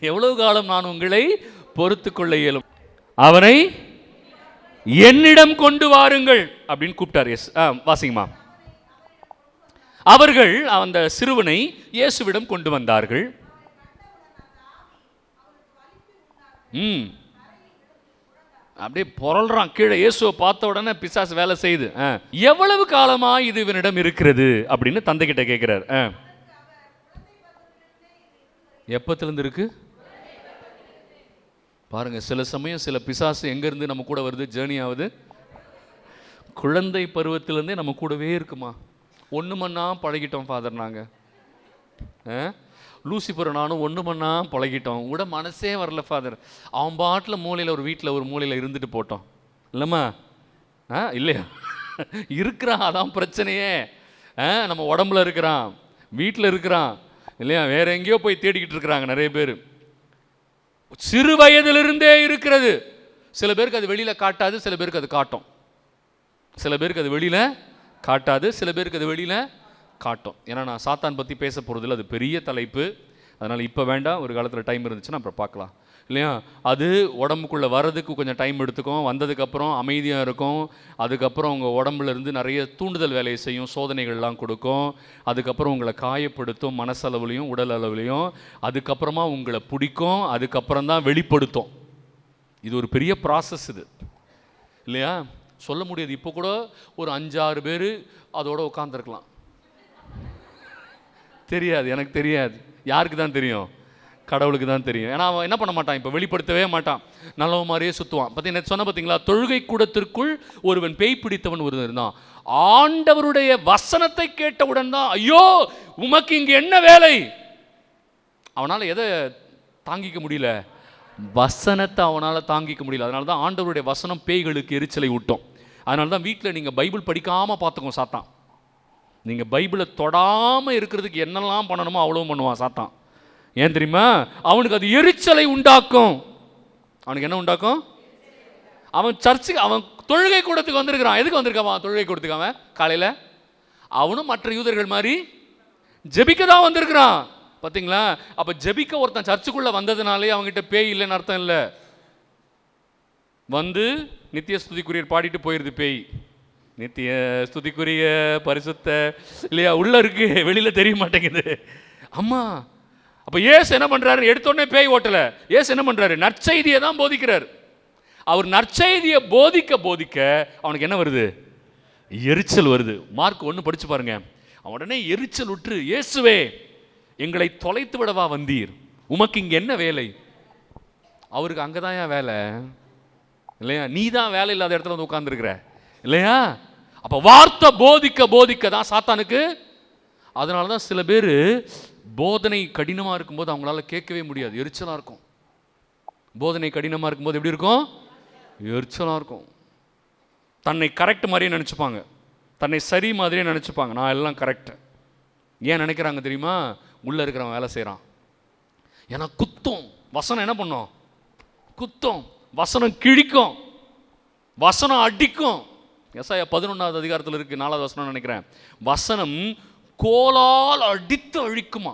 எவ்வளவு காலம் நான் உங்களை பொறுத்து கொள்ள இயலும்? அவனை என்னிடம் கொண்டு வாருங்கள் அப்படின்னு கூப்பிட்டார். எஸ், வாசிங்கம்மா. அவர்கள் அந்த சிறுவனை இயேசுவிடம் கொண்டு வந்தார்கள். அப்படியே பொருள்றான் கீழே. இயேசுவை பார்த்த உடனே பிசாசு வேலை செய்யுது. எவ்வளவு காலமா இது இவனிடம் இருக்கிறது அப்படின்னு தந்தை கிட்ட கேட்கிறார். எப்பத்திலிருந்து இருக்கு பாருங்க. சில சமயம் சில பிசாசு எங்கேருந்து நம்ம கூட வருது, ஜேர்னி ஆகுது. குழந்தை பருவத்திலேருந்தே நம்ம கூடவே இருக்குமா. ஒன்று மண்ணா பழகிட்டோம் ஃபாதர். நாங்கள் லூசிபர் நானும் ஒன்று மண்ணா பழகிட்டோம். கூட மனசே வரல ஃபாதர். அவன் பாட்டில் மூலையில் ஒரு வீட்டில் ஒரு மூலையில் இருந்துட்டு போட்டோம் இல்லைம்மா. இல்லையா? இருக்கிறான், அதான் பிரச்சனையே. நம்ம உடம்புல இருக்கிறான், வீட்டில் இருக்கிறான் இல்லையா? வேற எங்கேயோ போய் தேடிக்கிட்டு இருக்கிறாங்க நிறைய பேர். சிறு வயதிலிருந்தே இருக்கிறது. சில பேருக்கு அது வெளியில் காட்டாது, சில பேருக்கு அது காட்டும். சில பேருக்கு அது வெளியில் காட்டாது, சில பேருக்கு அது வெளியில் காட்டும். ஏன்னா நான் சாத்தான் பற்றி பேச போகிறதில்ல, அது பெரிய தலைப்பு. அதனால் இப்போ வேண்டாம், ஒரு காலத்தில் டைம் இருந்துச்சுன்னா அப்புறம் பார்க்கலாம் இல்லையா? அது உடம்புக்குள்ளே வர்றதுக்கு கொஞ்சம் டைம் எடுத்துக்கும். வந்ததுக்கப்புறம் அமைதியாக இருக்கும். அதுக்கப்புறம் உங்கள் உடம்புல இருந்து நிறைய தூண்டுதல் வேலையை செய்யும், சோதனைகள்லாம் கொடுக்கும். அதுக்கப்புறம் உங்களை காயப்படுத்தும், மனசளவுலையும் உடல் அளவுலையும். அதுக்கப்புறமா உங்களை பிடிக்கும், அதுக்கப்புறம் தான் வெளிப்படுத்தும். இது ஒரு பெரிய ப்ராசஸ் இது இல்லையா? சொல்ல முடியாது. இப்போ கூட ஒரு 5-6 பேர் அதோட உட்காந்துருக்கலாம். தெரியாது, எனக்கு தெரியாது. யாருக்கு தான் தெரியும்? கடவுளுக்கு தான் தெரியும். ஏன்னா அவன் என்ன பண்ண மாட்டான், இப்போ வெளிப்படுத்தவே மாட்டான், நல்லவ மாதிரியே சுற்றுவான். பார்த்தீங்கன்னா சொன்ன பார்த்தீங்களா, தொழுகை கூடத்திற்குள் ஒருவன் பேய் பிடித்தவன் ஒருவன் இருந்தான். ஆண்டவருடைய வசனத்தை கேட்டவுடன் தான், ஐயோ உமக்கு இங்கே என்ன வேலை? அவனால் எதை தாங்கிக்க முடியல? வசனத்தை அவனால் தாங்கிக்க முடியல. அதனால தான் ஆண்டவருடைய வசனம் பேய்களுக்கு எரிச்சலை ஊட்டும். அதனால தான் வீட்டில் நீங்கள் பைபிள் படிக்காமல் பார்த்துக்கோங்க சாத்தான். நீங்கள் பைபிளை தொடாமல் இருக்கிறதுக்கு என்னெல்லாம் பண்ணணுமோ அவ்வளவும் பண்ணுவான் சாத்தான். ஏன் தெரியுமா? அவனுக்கு அது எரிச்சலை உண்டாக்கும். அவனுக்கு என்ன உண்டாக்கும்? அவன் சர்ச்சுக்கு, அவன் தொழுகை கூடத்துக்கு வந்திருக்கிறான். எதுக்கு வந்திருக்கான் தொழுகை கூடத்துக்கு? அவன் காலையில் அவனும் மற்ற யூதர்கள் மாதிரி ஜெபிக்க தான் வந்திருக்கிறான். பார்த்தீங்களா? அப்போ ஜெபிக்க ஒருத்தன் சர்ச்சுக்குள்ளே வந்ததுனாலே அவங்ககிட்ட பேய் இல்லைன்னு அர்த்தம் இல்லை. வந்து நித்திய ஸ்துதிக்குரியர் பாடிட்டு போயிடுது பேய். நித்திய ஸ்துதிக்குரிய பரிசுத்த இல்லையா உள்ளே இருக்கு, வெளியில் தெரிய மாட்டேங்குது. அம்மா அப்போ ஏசு என்ன பண்ணுறாரு? எடுத்தோடனே பேய் ஓட்டலை. ஏசு என்ன பண்ணுறாரு? நற்செய்தியை தான் போதிக்கிறார். அவர் நற்செய்தியை போதிக்க போதிக்க அவனுக்கு என்ன வருது? எரிச்சல் வருது. மார்க் 1 படிச்சு பாருங்க. அவன் உடனே எரிச்சல் உற்று, இயேசுவே எங்களை தொலைத்து விடவா வந்தீர்? உமக்கு இங்கே என்ன வேலை? அவருக்கு அங்கே தான் ஏன் வேலை இல்லையா? நீ தான் வேலை இல்லாத இடத்துல வந்து உட்கார்ந்துருக்கிற இல்லையா? அப்போ வார்த்தை போதிக்க போதிக்க தான் சாத்தானுக்கு. அதனால தான் சில பேர் போதனை கடினமாக இருக்கும்போது அவங்களால கேட்கவே முடியாது, எரிச்சலாக இருக்கும். போதனை கடினமாக இருக்கும்போது எப்படி இருக்கும்? எரிச்சலாக இருக்கும். தன்னை கரெக்ட் மாதிரியே நினச்சிப்பாங்க, தன்னை சரி மாதிரியே நினச்சிப்பாங்க. நான் எல்லாம் கரெக்டு. ஏன் நினைக்கிறாங்க தெரியுமா? உள்ளே இருக்கிறவன் வேலை செய்கிறான். ஏன்னா குத்தம் வசனம் என்ன பண்ணும்? குத்தம் வசனம் கிழிக்கும், வசனம் அடிக்கும். எசாயா 11வது அதிகாரத்தில் இருக்குது, 4வது வசனம் நினைக்கிறேன். வசனம் கோலால் அடித்து அழிக்குமா.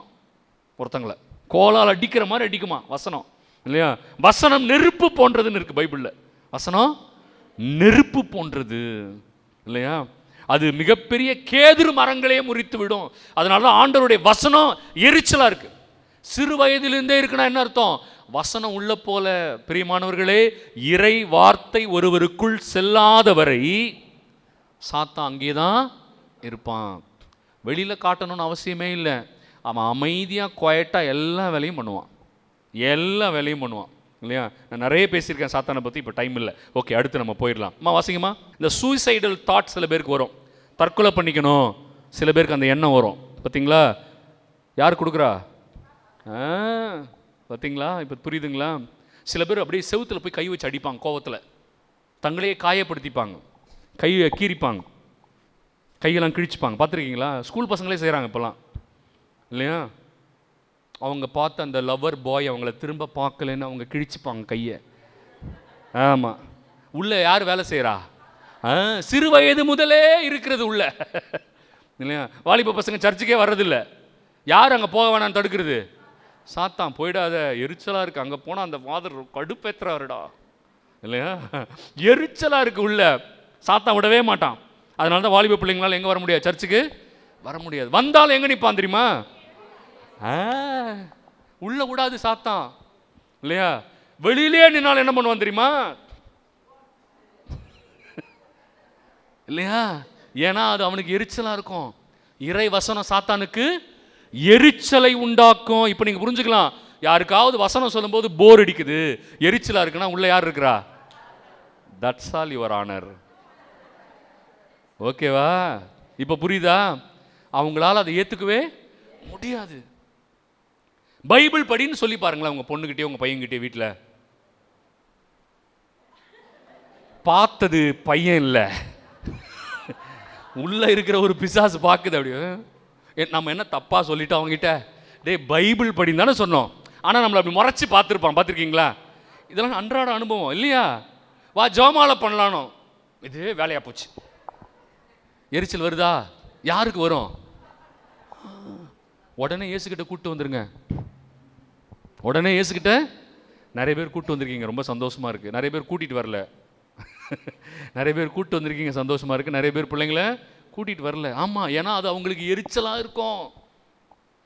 ஒருத்தங்களை கோலால் அடிக்கிற மாதிரி அடிக்குமா வசனம் இல்லையா? வசனம் நெருப்பு போன்றதுன்னு இருக்கு பைபிளில். வசனம் நெருப்பு போன்றது இல்லையா? அது மிகப்பெரிய கேதுரு மரங்களே முறித்து விடும். அதனால தான் ஆண்டவருடைய வசனம் எரிச்சலாக இருக்கு. சிறு வயதிலிருந்தே இருக்குன்னா என்ன அர்த்தம்? வசனம் உள்ள போல. பிரியமானவர்களே, இறை வார்த்தை ஒருவருக்குள் செல்லாதவரை சாத்தான் அங்கே தான் இருப்பான். வெளியில் காட்டணும்னு அவசியமே இல்லை. அவன் அமைதியாக குவைட்டாக எல்லா வேலையும் பண்ணுவான், எல்லா வேலையும் பண்ணுவான் இல்லையா? நான் நிறைய பேசியிருக்கேன் சாத்தானை பற்றி, இப்போ டைம் இல்லை. ஓகே, அடுத்து நம்ம போயிடலாம். அம்மா வாசிங்கம்மா. இந்த சூசைடல் தாட் சில பேருக்கு வரும், தற்கொலை பண்ணிக்கணும். சில பேருக்கு அந்த எண்ணம் வரும். பார்த்தீங்களா? யார் கொடுக்குறா? பார்த்தீங்களா? இப்போ புரியுதுங்களா? சில பேர் அப்படியே செவுத்தில் போய் கை வச்சு அடிப்பாங்க, கோவத்தில் தங்களையே காயப்படுத்திப்பாங்க, கையை கீறிப்பாங்க, கையெல்லாம் கிழிச்சுப்பாங்க. பார்த்துருக்கீங்களா? ஸ்கூல் பசங்களே செய்கிறாங்க இப்போல்லாம் இல்லையா? அவங்க பார்த்து அந்த லவர் பாய் அவங்கள திரும்ப பார்க்கலன்னு அவங்க கிழிச்சுப்பாங்க கையை. ஆமாம், உள்ள யார் வேலை செய்கிறா? சிறு வயது முதலே இருக்கிறது உள்ள இல்லையா? வாலிப பசங்க சர்ச்சுக்கே வர்றதில்லை. யார் அங்கே போக வேணான்னு தடுக்கிறது? சாத்தான் போயிடாத, எரிச்சலாக இருக்குது, அங்கே போனால் அந்த ஃபாதர் கடுப்பேத்துறாருடா இல்லையா, எரிச்சலாக இருக்குது உள்ள, சாத்தான் விடவே மாட்டான். அதனால தான் வாலிப பிள்ளைங்களால் எங்கே வர முடியாது, சர்ச்சுக்கு வர முடியாது. வந்தாலும் எங்கே நிற்பான் தெரியுமா, உள்ள விடாது சாத்தான் இல்லையா. வெளியிலே நின்னாலும் என்ன பண்ணுவான் தெரியுமா இல்லையா, ஏன்னா அது அவனுக்கு எரிச்சலாக இருக்கும். இறை வசனம் சாத்தானுக்கு எரிச்சலை உண்டாக்கும். இப்போ நீங்கள் புரிஞ்சுக்கலாம், யாருக்காவது வசனம் சொல்லும்போது போர் அடிக்குது, எரிச்சலாக இருக்குன்னா உள்ள யார் இருக்கிறா, தட்ஸ் ஆல் யுவர் ஆனர். ஓகேவா, இப்போ புரியுதா, அவங்களால அதை ஏற்றுக்கவே முடியாது. பைபிள் படின்னு சொல்லி பாருங்களேன் உங்கள் பொண்ணுக்கிட்டே உங்கள் பையன்கிட்டே வீட்டில். பார்த்தது பையன் இல்லை, உள்ள இருக்கிற ஒரு பிசாசு பார்க்குது. அப்படியே நம்ம என்ன தப்பாக சொல்லிட்டோம் அவங்ககிட்ட, டே பைபிள் படின்னு தானே சொன்னோம். ஆனால் நம்மளை அப்படி முறைச்சி பார்த்துருப்பான், பார்த்துருக்கீங்களா? இதெல்லாம் அன்றாட அனுபவம் இல்லையா. வா ஜோமாலை பண்ணலானோ, இது வேலையாக போச்சு. எரிச்சல் வருதா, யாருக்கு வரும்? உடனே இயேசுகிட்ட கூப்பிட்டு வந்துருங்க. உடனே இயேசுகிட்ட நிறைய பேர் கூப்பிட்டு வந்திருக்கீங்க, ரொம்ப சந்தோஷமாக இருக்குது. நிறைய பேர் கூட்டிகிட்டு வரல, நிறைய பேர் கூப்பிட்டு வந்திருக்கீங்க, சந்தோஷமாக இருக்குது. நிறைய பேர் பிள்ளைங்களை கூட்டிகிட்டு வரல. ஆமாம், ஏன்னா அது அவங்களுக்கு எரிச்சலாக இருக்கும்.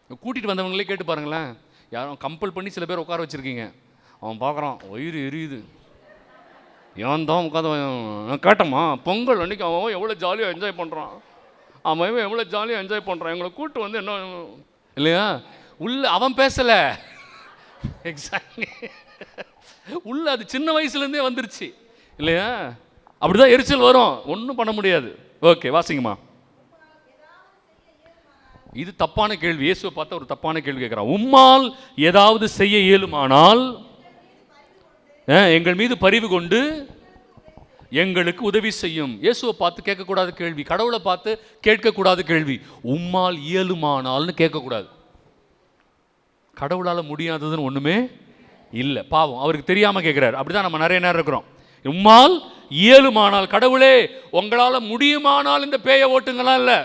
கூட்டிகிட்டு வந்தவங்களே கேட்டு பாருங்களேன், யாரும் கம்பல் பண்ணி சில பேர் உட்கார வச்சுருக்கீங்க. அவன் பார்க்குறான், வயிறு எரியுது, ஏன் தான் உட்காந்து கேட்டம்மா, பொங்கல் அன்றைக்கி அவன் எவ்வளோ ஜாலியாக என்ஜாய் பண்ணுறான், அவன் எவ்வளோ ஜாலியாக என்ஜாய் பண்ணுறான், எங்களை கூப்பிட்டு வந்து என்ன இல்லையா. உள்ள அவன் பேசலை, எக்ஸாக்ட்லி உள்ள அது சின்ன வயசுலேருந்தே வந்துருச்சு இல்லையா. அப்படிதான் எரிச்சல் வரும், ஒன்றும் பண்ண முடியாது. ஓகே, வாசிங்கம்மா. இது தப்பான கேள்வி. இயேசுவை பார்த்த ஒரு தப்பான கேள்வி கேட்குறான். உம்மால் ஏதாவது செய்ய இயலுமானால் எங்கள் மீது பரிவு கொண்டு எங்களுக்கு உதவி செய்யும். இயேசுவை பார்த்து கேட்கக்கூடாத கேள்வி, கடவுளை பார்த்து கேட்கக்கூடாத கேள்வி. உம்மால் இயலுமானால்னு கேட்கக்கூடாது. கடவுளால் முடியாததுன்னு ஒன்றுமே இல்லை. பாவம், அவருக்கு தெரியாமல் கேட்குறாரு. அப்படி தான் நம்ம நிறைய நேரம் இருக்கிறோம். உம்மால் இயலுமானால், கடவுளே உங்களால் முடியுமானால் இந்த பேயை ஓட்டுங்களாம் இல்லை,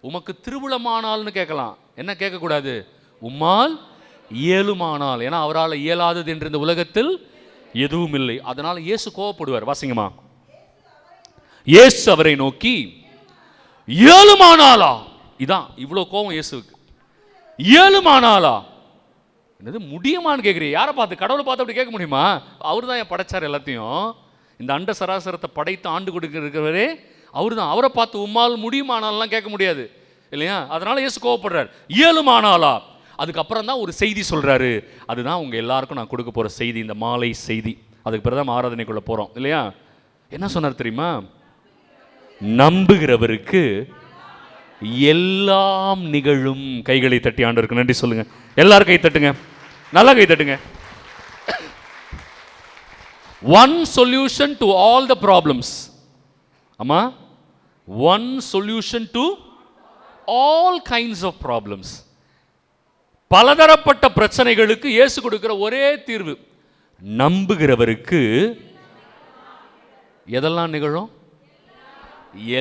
உமக்கு திருவுளமானால்னு கேட்கலாம். என்ன கேட்கக்கூடாது? உம்மால் இயலுமானால். ஏன்னா அவரால் இயலாதது என்று இந்த உலகத்தில் எதுவும் இல்லை. அதனால் இயேசு கோவப்படுவார். வாசிங்கம்மா. இயேசு அவரை நோக்கி இயலுமானாலா, இதான் இவ்வளோ கோபம் இயேசுக்கு. இயலுமானாலா, என்னது முடியுமான்னு கேட்குறீங்க? யாரை பார்த்து? கடவுளை பார்த்து அப்படி கேட்க முடியுமா? அவர் தான் என் படைச்சார் எல்லாத்தையும். இந்த அண்ட சராசரத்தை படைத்து ஆண்டு கொடுக்கிறவரே அவர் தான். அவரை பார்த்து உம்மால் முடியுமானாலாம் கேட்க முடியாது இல்லையா. அதனால இயேசு கோவப்படுறார். இயலுமானாலா, அதுக்கப்புறம் தான் ஒரு செய்தி சொல்றாரு. அதுதான் உங்க எல்லாருக்கும் நான் கொடுக்க போற செய்தி, இந்த மாலை செய்தி. அதுக்கு பிறகு தான் ஆராதனைக்குள்ள போறோம் இல்லையா. என்ன சொன்னார் தெரியுமா? நம்புகிறவருக்கு எல்லாம் நிகழும். கைகளை தட்டி ஆண்டவருக்கு நன்றி சொல்லுங்க. எல்லாரும் கை தட்டுங்க, நல்லா கை தட்டுங்க. One solution to all the problems. அம்மா, one solution to all kinds of problems. பலதரப்பட்ட பிரச்சனைகளுக்கு இயேசு கொடுக்கிற ஒரே தீர்வு, நம்புகிறவருக்கு எதெல்லாம் நிகழும்?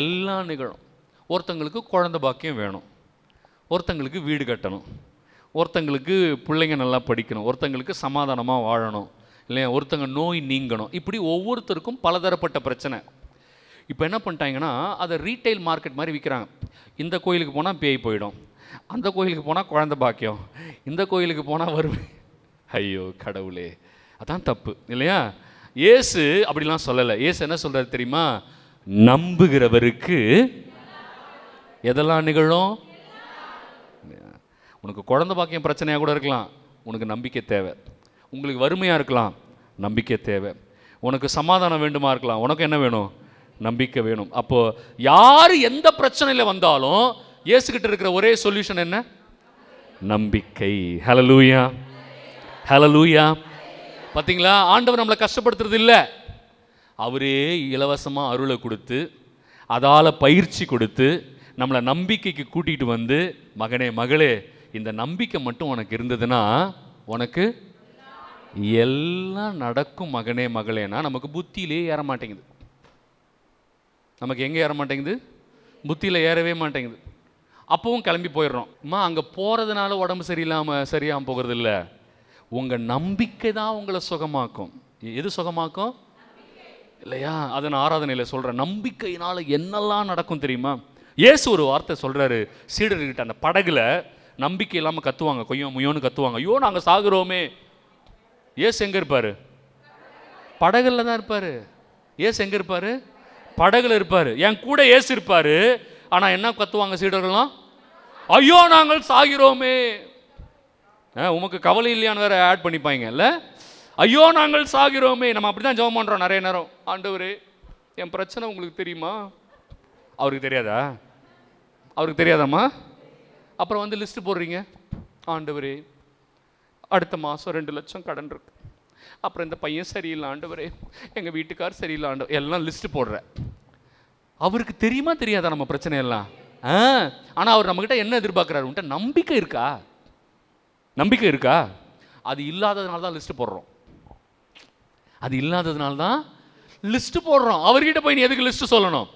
எல்லாம் நிகழும். ஒருத்தங்களுக்கு குழந்தை பாக்கியம் வேணும், ஒருத்தங்களுக்கு வீடு கட்டணும், ஒருத்தங்களுக்கு பிள்ளைங்க நல்லா படிக்கணும், ஒருத்தங்களுக்கு சமாதானமாக வாழணும் இல்லையா, ஒருத்தங்க நோய் நீங்கணும். இப்படி ஒவ்வொருத்தருக்கும் பலதரப்பட்ட பிரச்சனை. இப்போ என்ன பண்ணிட்டாங்கன்னா அதை ரீட்டைல் மார்க்கெட் மாதிரி விற்கிறாங்க. இந்த கோயிலுக்கு போனால் பேய் போயிடும், அந்த கோயிலுக்கு போனால் குழந்தை பாக்கியம், இந்த கோயிலுக்கு போனால் வறுமை. ஐயோ கடவுளே, அதான் தப்பு இல்லையா. இயேசு அப்படிலாம் சொல்லலை. இயேசு என்ன சொல்கிறார் தெரியுமா? நம்புகிறவருக்கு எதெல்லாம் நிகழும்? உனக்கு குழந்தை பாக்கியம் பிரச்சனையாக கூட இருக்கலாம், உனக்கு நம்பிக்கை தேவை. உங்களுக்கு வறுமையாக இருக்கலாம், நம்பிக்கை தேவை. உனக்கு சமாதானம் வேண்டுமா இருக்கலாம், உனக்கு என்ன வேணும்? நம்பிக்கை வேணும். அப்போது யார் எந்த பிரச்சனையில் வந்தாலும் இயேசுகிட்ட இருக்கிற ஒரே சொல்யூஷன் என்ன? நம்பிக்கை. ஹல்லேலூயா, ஹல்லேலூயா. பார்த்தீங்களா, ஆண்டவர் நம்மளை கஷ்டப்படுத்துறது இல்லை, அவரே இலவசமாக அருளை கொடுத்து அதால் பயிற்சி கொடுத்து நம்மளை நம்பிக்கைக்கு கூட்டிகிட்டு வந்து, மகனே மகளே இந்த நம்பிக்கை மட்டும் உனக்கு இருந்ததுன்னா உனக்கு எல்லாம் நடக்கும் மகனே மகளேனா. நமக்கு புத்தியிலே ஏற மாட்டேங்குது. நமக்கு எங்கே ஏற மாட்டேங்குது? புத்தியில் ஏறவே மாட்டேங்குது. அப்பவும் கிளம்பி போயிடுறோம். அங்கே போகிறதுனால உடம்பு சரியாமல் போகிறது இல்லை. உங்கள் நம்பிக்கை தான் உங்களை சுகமாக்கும். எது சுகமாக்கும் இல்லையா? அதை நான் ஆராதனையில் சொல்கிறேன். நம்பிக்கையினால் என்னெல்லாம் நடக்கும் தெரியுமா? இயேசு ஒரு வார்த்தை சொல்கிறாரு சீடர்கிட்ட. அந்த படகுல நம்பிக்கை இல்லாமல் கத்துவாங்க, கொய்யோ முயோன்னு கத்துவாங்க, ஐயோ நாங்கள் சாகுறோமே. இயேசு எங்கே இருப்பார்? படகுல தான் இருப்பார். இயேசு எங்கே இருப்பார்? படகுல இருப்பார். என் கூட இயேசு இருப்பார். ஆனால் என்ன கத்துவாங்க சீடர்கள்லாம்? ஐயோ நாங்கள் சாகிறோமே. உமக்கு கவலை இல்லையான்னு வேற ஆட் பண்ணிப்பாங்க இல்லை? ஐயோ நாங்கள் சாகிறோமே. நம்ம அப்படி தான் ஜெபம் பண்ணுறோம் நிறைய நேரம். ஆண்டவரே என் பிரச்சனை உங்களுக்கு தெரியுமா? அவருக்கு தெரியாதா? அவருக்கு தெரியாதாம்மா? அப்புறம் வந்து லிஸ்ட்டு போடுறீங்க. ஆண்டவரே அடுத்த மாதம் 2 லட்சம் கடன் இருக்கு, அப்புறம் இந்த பையன் சரியில்லை ஆண்டவரே, எங்கள் வீட்டுக்கார் சரியில்லை ஆண்டவர், எல்லாம் லிஸ்ட்டு போடுறேன். அவருக்கு தெரியுமா தெரியாதா நம்ம பிரச்சனை எல்லாம்? ஆனால் அவர் நம்மக்கிட்ட என்ன எதிர்பார்க்குறாரு? உன்ட்ட நம்பிக்கை இருக்கா? நம்பிக்கை இருக்கா? அது இல்லாததுனால தான் லிஸ்ட்டு போடுறோம். அது இல்லாததுனால தான் லிஸ்ட்டு போடுறோம். அவர்கிட்ட போய் நீ எதுக்கு லிஸ்ட்டு சொல்லணும்?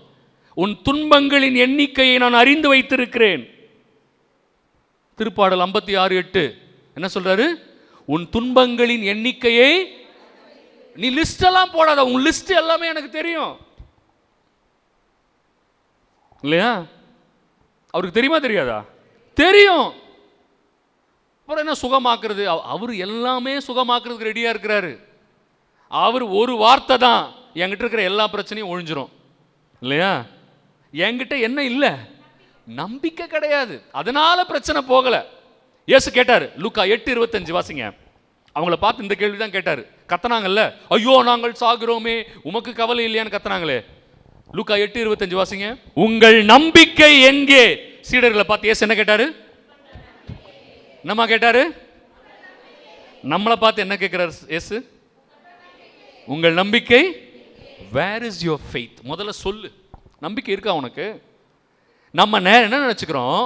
உன் துன்பங்களின் எண்ணிக்கையை நான் அறிந்து வைத்திருக்கிறேன். திருப்பாடல் 56:8 என்ன சொல்றாரு? உன் துன்பங்களின் எண்ணிக்கையை நீ லிஸ்ட் எல்லாம் போடாத, உன் லிஸ்ட் எல்லாமே எனக்கு தெரியும் இல்லையா? அவருக்கு தெரியுமா தெரியாதா? தெரியும். அப்புறம் என்ன சுகமாக்குறது? அவர் எல்லாமே சுகமாக்குறதுக்கு ரெடியா இருக்கிறாரு. அவர் ஒரு வார்த்தை தான் என்கிட்ட இருக்கிற எல்லா பிரச்சனையும் ஒழிஞ்சிரும் இல்லையா? என்கிட்ட என்ன இல்லை? நம்பிக்கை கிடையாது, அதனால பிரச்சனை போகல. இயேசு கேட்டார், லூக்கா 8:25 வாசிங்க. அவங்கள பார்த்து இந்த கேள்வி தான் கேட்டார். கத்தனாங்கல்ல, ஐயோ நாங்கள் சாகுறோமே, உமக்கு கவலை இல்லையான்னு கத்தனாங்களே. லூக்கா 8:25 வாசிங்க. உங்கள் நம்பிக்கை எங்கே? சீடர்களை பார்த்து இயேசு என்ன கேட்டாரு? என்னம்மா கேட்டாரு? நம்மளை பார்த்து என்ன கேட்கிறார் இயேசு? உங்கள் நம்பிக்கை, வேர் இஸ் யுவர் ஃபெய்த்? முதல்ல சொல்லு, நம்பிக்கை இருக்கா உனக்கு? நம்ம என்ன நினச்சிக்கிறோம்?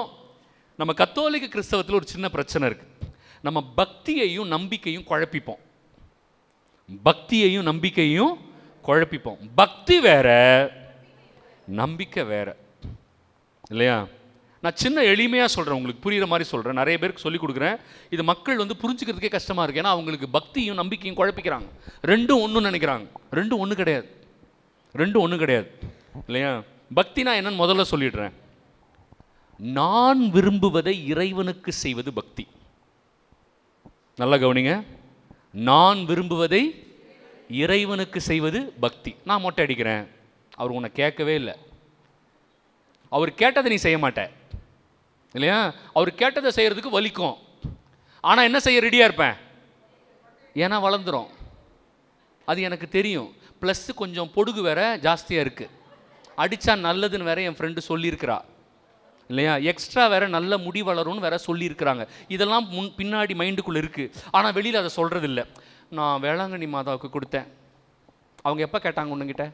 நம்ம கத்தோலிக்க கிறிஸ்தவத்தில் ஒரு சின்ன பிரச்சனை இருக்கு. நம்ம பக்தியையும் நம்பிக்கையும் குழப்பிப்போம். பக்தியையும் நம்பிக்கையும் குழப்பிப்போம். பக்தி வேற, நம்பிக்கை வேற இல்லையா? நான் சின்ன எளிமையாக சொல்கிறேன், உங்களுக்கு புரிகிற மாதிரி சொல்கிறேன், நிறைய பேருக்கு சொல்லிக் கொடுக்குறேன். இது மக்கள் வந்து புரிஞ்சுக்கிறதுக்கே கஷ்டமாக இருக்குது. ஏன்னா அவங்களுக்கு பக்தியும் நம்பிக்கையும் குழப்பிக்கிறாங்க. ரெண்டும் ஒன்று நினைக்கிறாங்க. ரெண்டும் ஒன்று கிடையாது. ரெண்டும் ஒன்று கிடையாது இல்லையா? பக்தினா என்னன்னு முதல்ல சொல்லிடுறேன். நான் விரும்புவதை இறைவனுக்கு செய்வது பக்தி. நல்லா கவனிங்க. நான் விரும்புவதை இறைவனுக்கு செய்வது பக்தி. நான் மொட்டை அடிக்கிறேன், அவர் உன்னை கேட்கவே இல்லை, அவர் கேட்டதை நீ செய்ய மாட்ட இல்லையா? அவர் கேட்டதை செய்கிறதுக்கு வலிக்கும், ஆனால் என்ன செய்ய ரெடியாக இருப்பேன்? ஏன்னா வளர்ந்துடும், அது எனக்கு தெரியும். ப்ளஸ் கொஞ்சம் பொடுகு வேற ஜாஸ்தியாக இருக்குது, அடித்தா நல்லதுன்னு வேற என் ஃப்ரெண்டு சொல்லியிருக்கிறா இல்லையா? எக்ஸ்ட்ரா வேற நல்ல முடி வளரும்னு வேற சொல்லியிருக்கிறாங்க. இதெல்லாம் பின்னாடி மைண்டுக்குள்ளே இருக்குது, ஆனால் வெளியில் அதை சொல்கிறது இல்லை. நான் வேளாங்கண்ணி மாதாவுக்கு கொடுத்தேன், அவங்க எப்போ கேட்டாங்க உன்னுங்கிட்ட?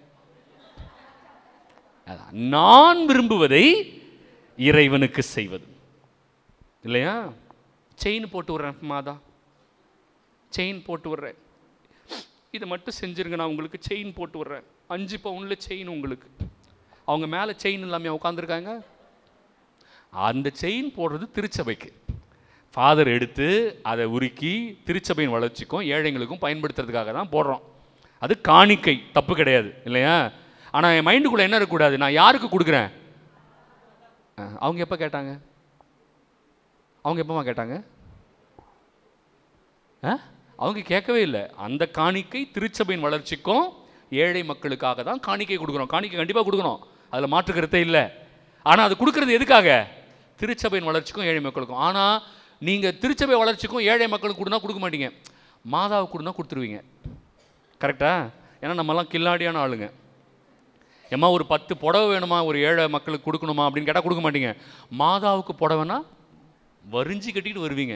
நான் விரும்புவதை இறைவனுக்கு செய்வது இல்லையா? செயின் போட்டு விட்றேன் மாதா, செயின் போட்டு விட்றேன், இதை மட்டும் செஞ்சுருங்க, நான் உங்களுக்கு செயின் போட்டு விட்றேன், 5 பவுனில் செயின் உங்களுக்கு. அவங்க மேலே செயின் இல்லாமல் உட்காந்துருக்காங்க. அந்த செயின் போடுறது திருச்சபைக்கு. ஃபாதர் எடுத்து அதை உருக்கி திருச்சபையின் வளர்ச்சிக்கும் ஏழைங்களுக்கும் பயன்படுத்துறதுக்காக தான் போடுறோம். அது காணிக்கை, தப்பு கிடையாது இல்லையா? ஆனால் என் மைண்டுக்குள்ளே என்ன இருக்கக்கூடாது? நான் யாருக்கு கொடுக்குறேன்? அவங்க எப்போ கேட்டாங்க? அவங்க எப்போமா கேட்டாங்க? அவங்க கேட்கவே இல்லை. அந்த காணிக்கை திருச்சபையின் வளர்ச்சிக்கும் ஏழை மக்களுக்காக தான் காணிக்கை கொடுக்குறோம். காணிக்கை கண்டிப்பாக கொடுக்கணும், அதில் மாற்றுக்கிறதே இல்லை. ஆனால் அது கொடுக்கறது எதுக்காக? திருச்சபையின் வளர்ச்சிக்கும் ஏழை மக்களுக்கும். ஆனால் நீங்கள் திருச்சபை வளர்ச்சிக்கும் ஏழை மக்களுக்கு கொடுனா கொடுக்க மாட்டீங்க, மாதாவுக்கு கொடுனா கொடுத்துருவீங்க. கரெக்டா? ஏன்னா நம்மலாம் கில்லாடியான ஆளுங்க. ஏம்மா ஒரு 10 புடவை வேணுமா, ஒரு ஏழை மக்களுக்கு கொடுக்கணுமா அப்படின்னு கேட்டால் கொடுக்க மாட்டீங்க. மாதாவுக்கு புடவைனா வரிஞ்சு கட்டிக்கிட்டு வருவீங்க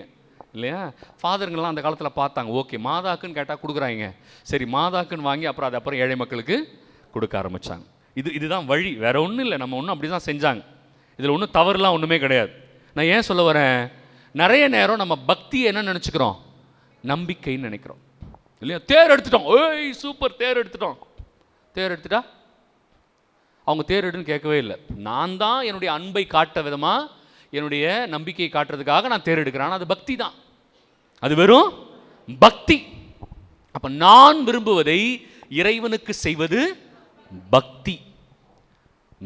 இல்லையா? ஃபாதருங்கெல்லாம் அந்த காலத்தில் பார்த்தாங்க, ஓகே மாதாக்குன்னு கேட்டால் கொடுக்குறாங்க, சரி மாதாக்குன்னு வாங்கி அப்புறம் அது அப்புறம் ஏழை மக்களுக்கு கொடுக்க ஆரம்பித்தாங்க. இதுதான் வழி, வேற ஒன்றும் இல்லை. நம்ம ஒன்றும் அப்படி தான் செஞ்சாங்க. இதில் ஒன்றும் தவறுலாம் ஒன்றுமே கிடையாது. நான் ஏன் சொல்ல வரேன்? நிறைய நேரம் நம்ம பக்தியை என்ன நினச்சிக்கிறோம்? நம்பிக்கைன்னு நினைக்கிறோம் இல்லையா? தேர் எடுத்துட்டோம், ஓய் சூப்பர் தேர் எடுத்துட்டோம். தேர் எடுத்துட்டா அவங்க தேர் எடுன்னு கேட்கவே இல்லை. நான் தான் என்னுடைய அன்பை காட்ட விதமாக என்னுடைய நம்பிக்கையை காட்டுறதுக்காக நான் தேர்ந்தெடுக்கிறேன். அது பக்தி தான், அது வெறும் பக்தி. அப்ப நான் விரும்புவதை இறைவனுக்கு செய்வது பக்தி.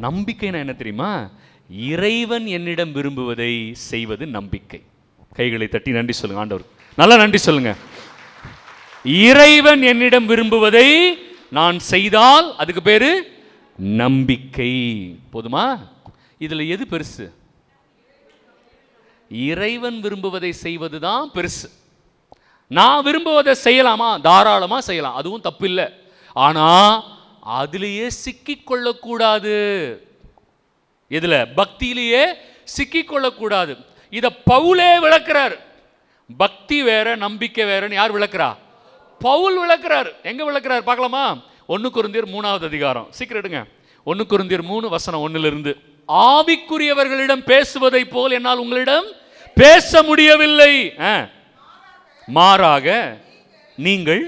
நம்பிக்கைனா என்ன தெரியுமா? இறைவன் என்னிடம் விரும்புவதை செய்வது நம்பிக்கை. கைகளை தட்டி நன்றி சொல்லுங்க ஆண்டவர், நல்லா நன்றி சொல்லுங்க. இறைவன் என்னிடம் விரும்புவதை நான் செய்தால் அதுக்கு பேரு நம்பிக்கை. போதுமா? இதுல எது பெருசு? இறைவன் விரும்புவதை செய்வதுதான் பெருசு. நான் விரும்புவதை செய்யலாமா? தாராளமா செய்யலாம், அதுவும் தப்பில்லை. ஆனா அதிலேயே சிக்கிக் கொள்ளக்கூடாது. எதுல? பக்தியிலேயே சிக்கிக் கொள்ளக்கூடாது. இத பவுலே விளக்குறார். பக்தி வேற நம்பிக்கை வேறன்னு யார் விளக்குறா? பவுல் விளக்குறார். எங்க விளக்குறார் பார்க்கலாமா? 1 கொரிந்தியர் 3வது அதிகாரம். சீக்கிரம் எடுங்க. 1 கொரிந்தியர் 3 வசனம் 1 ஆவிக்குரியவர்களிடம் பேசுவதை போல் என்னால் உங்களிடம் பேச முடியவில்லை, மாறாக நீங்கள்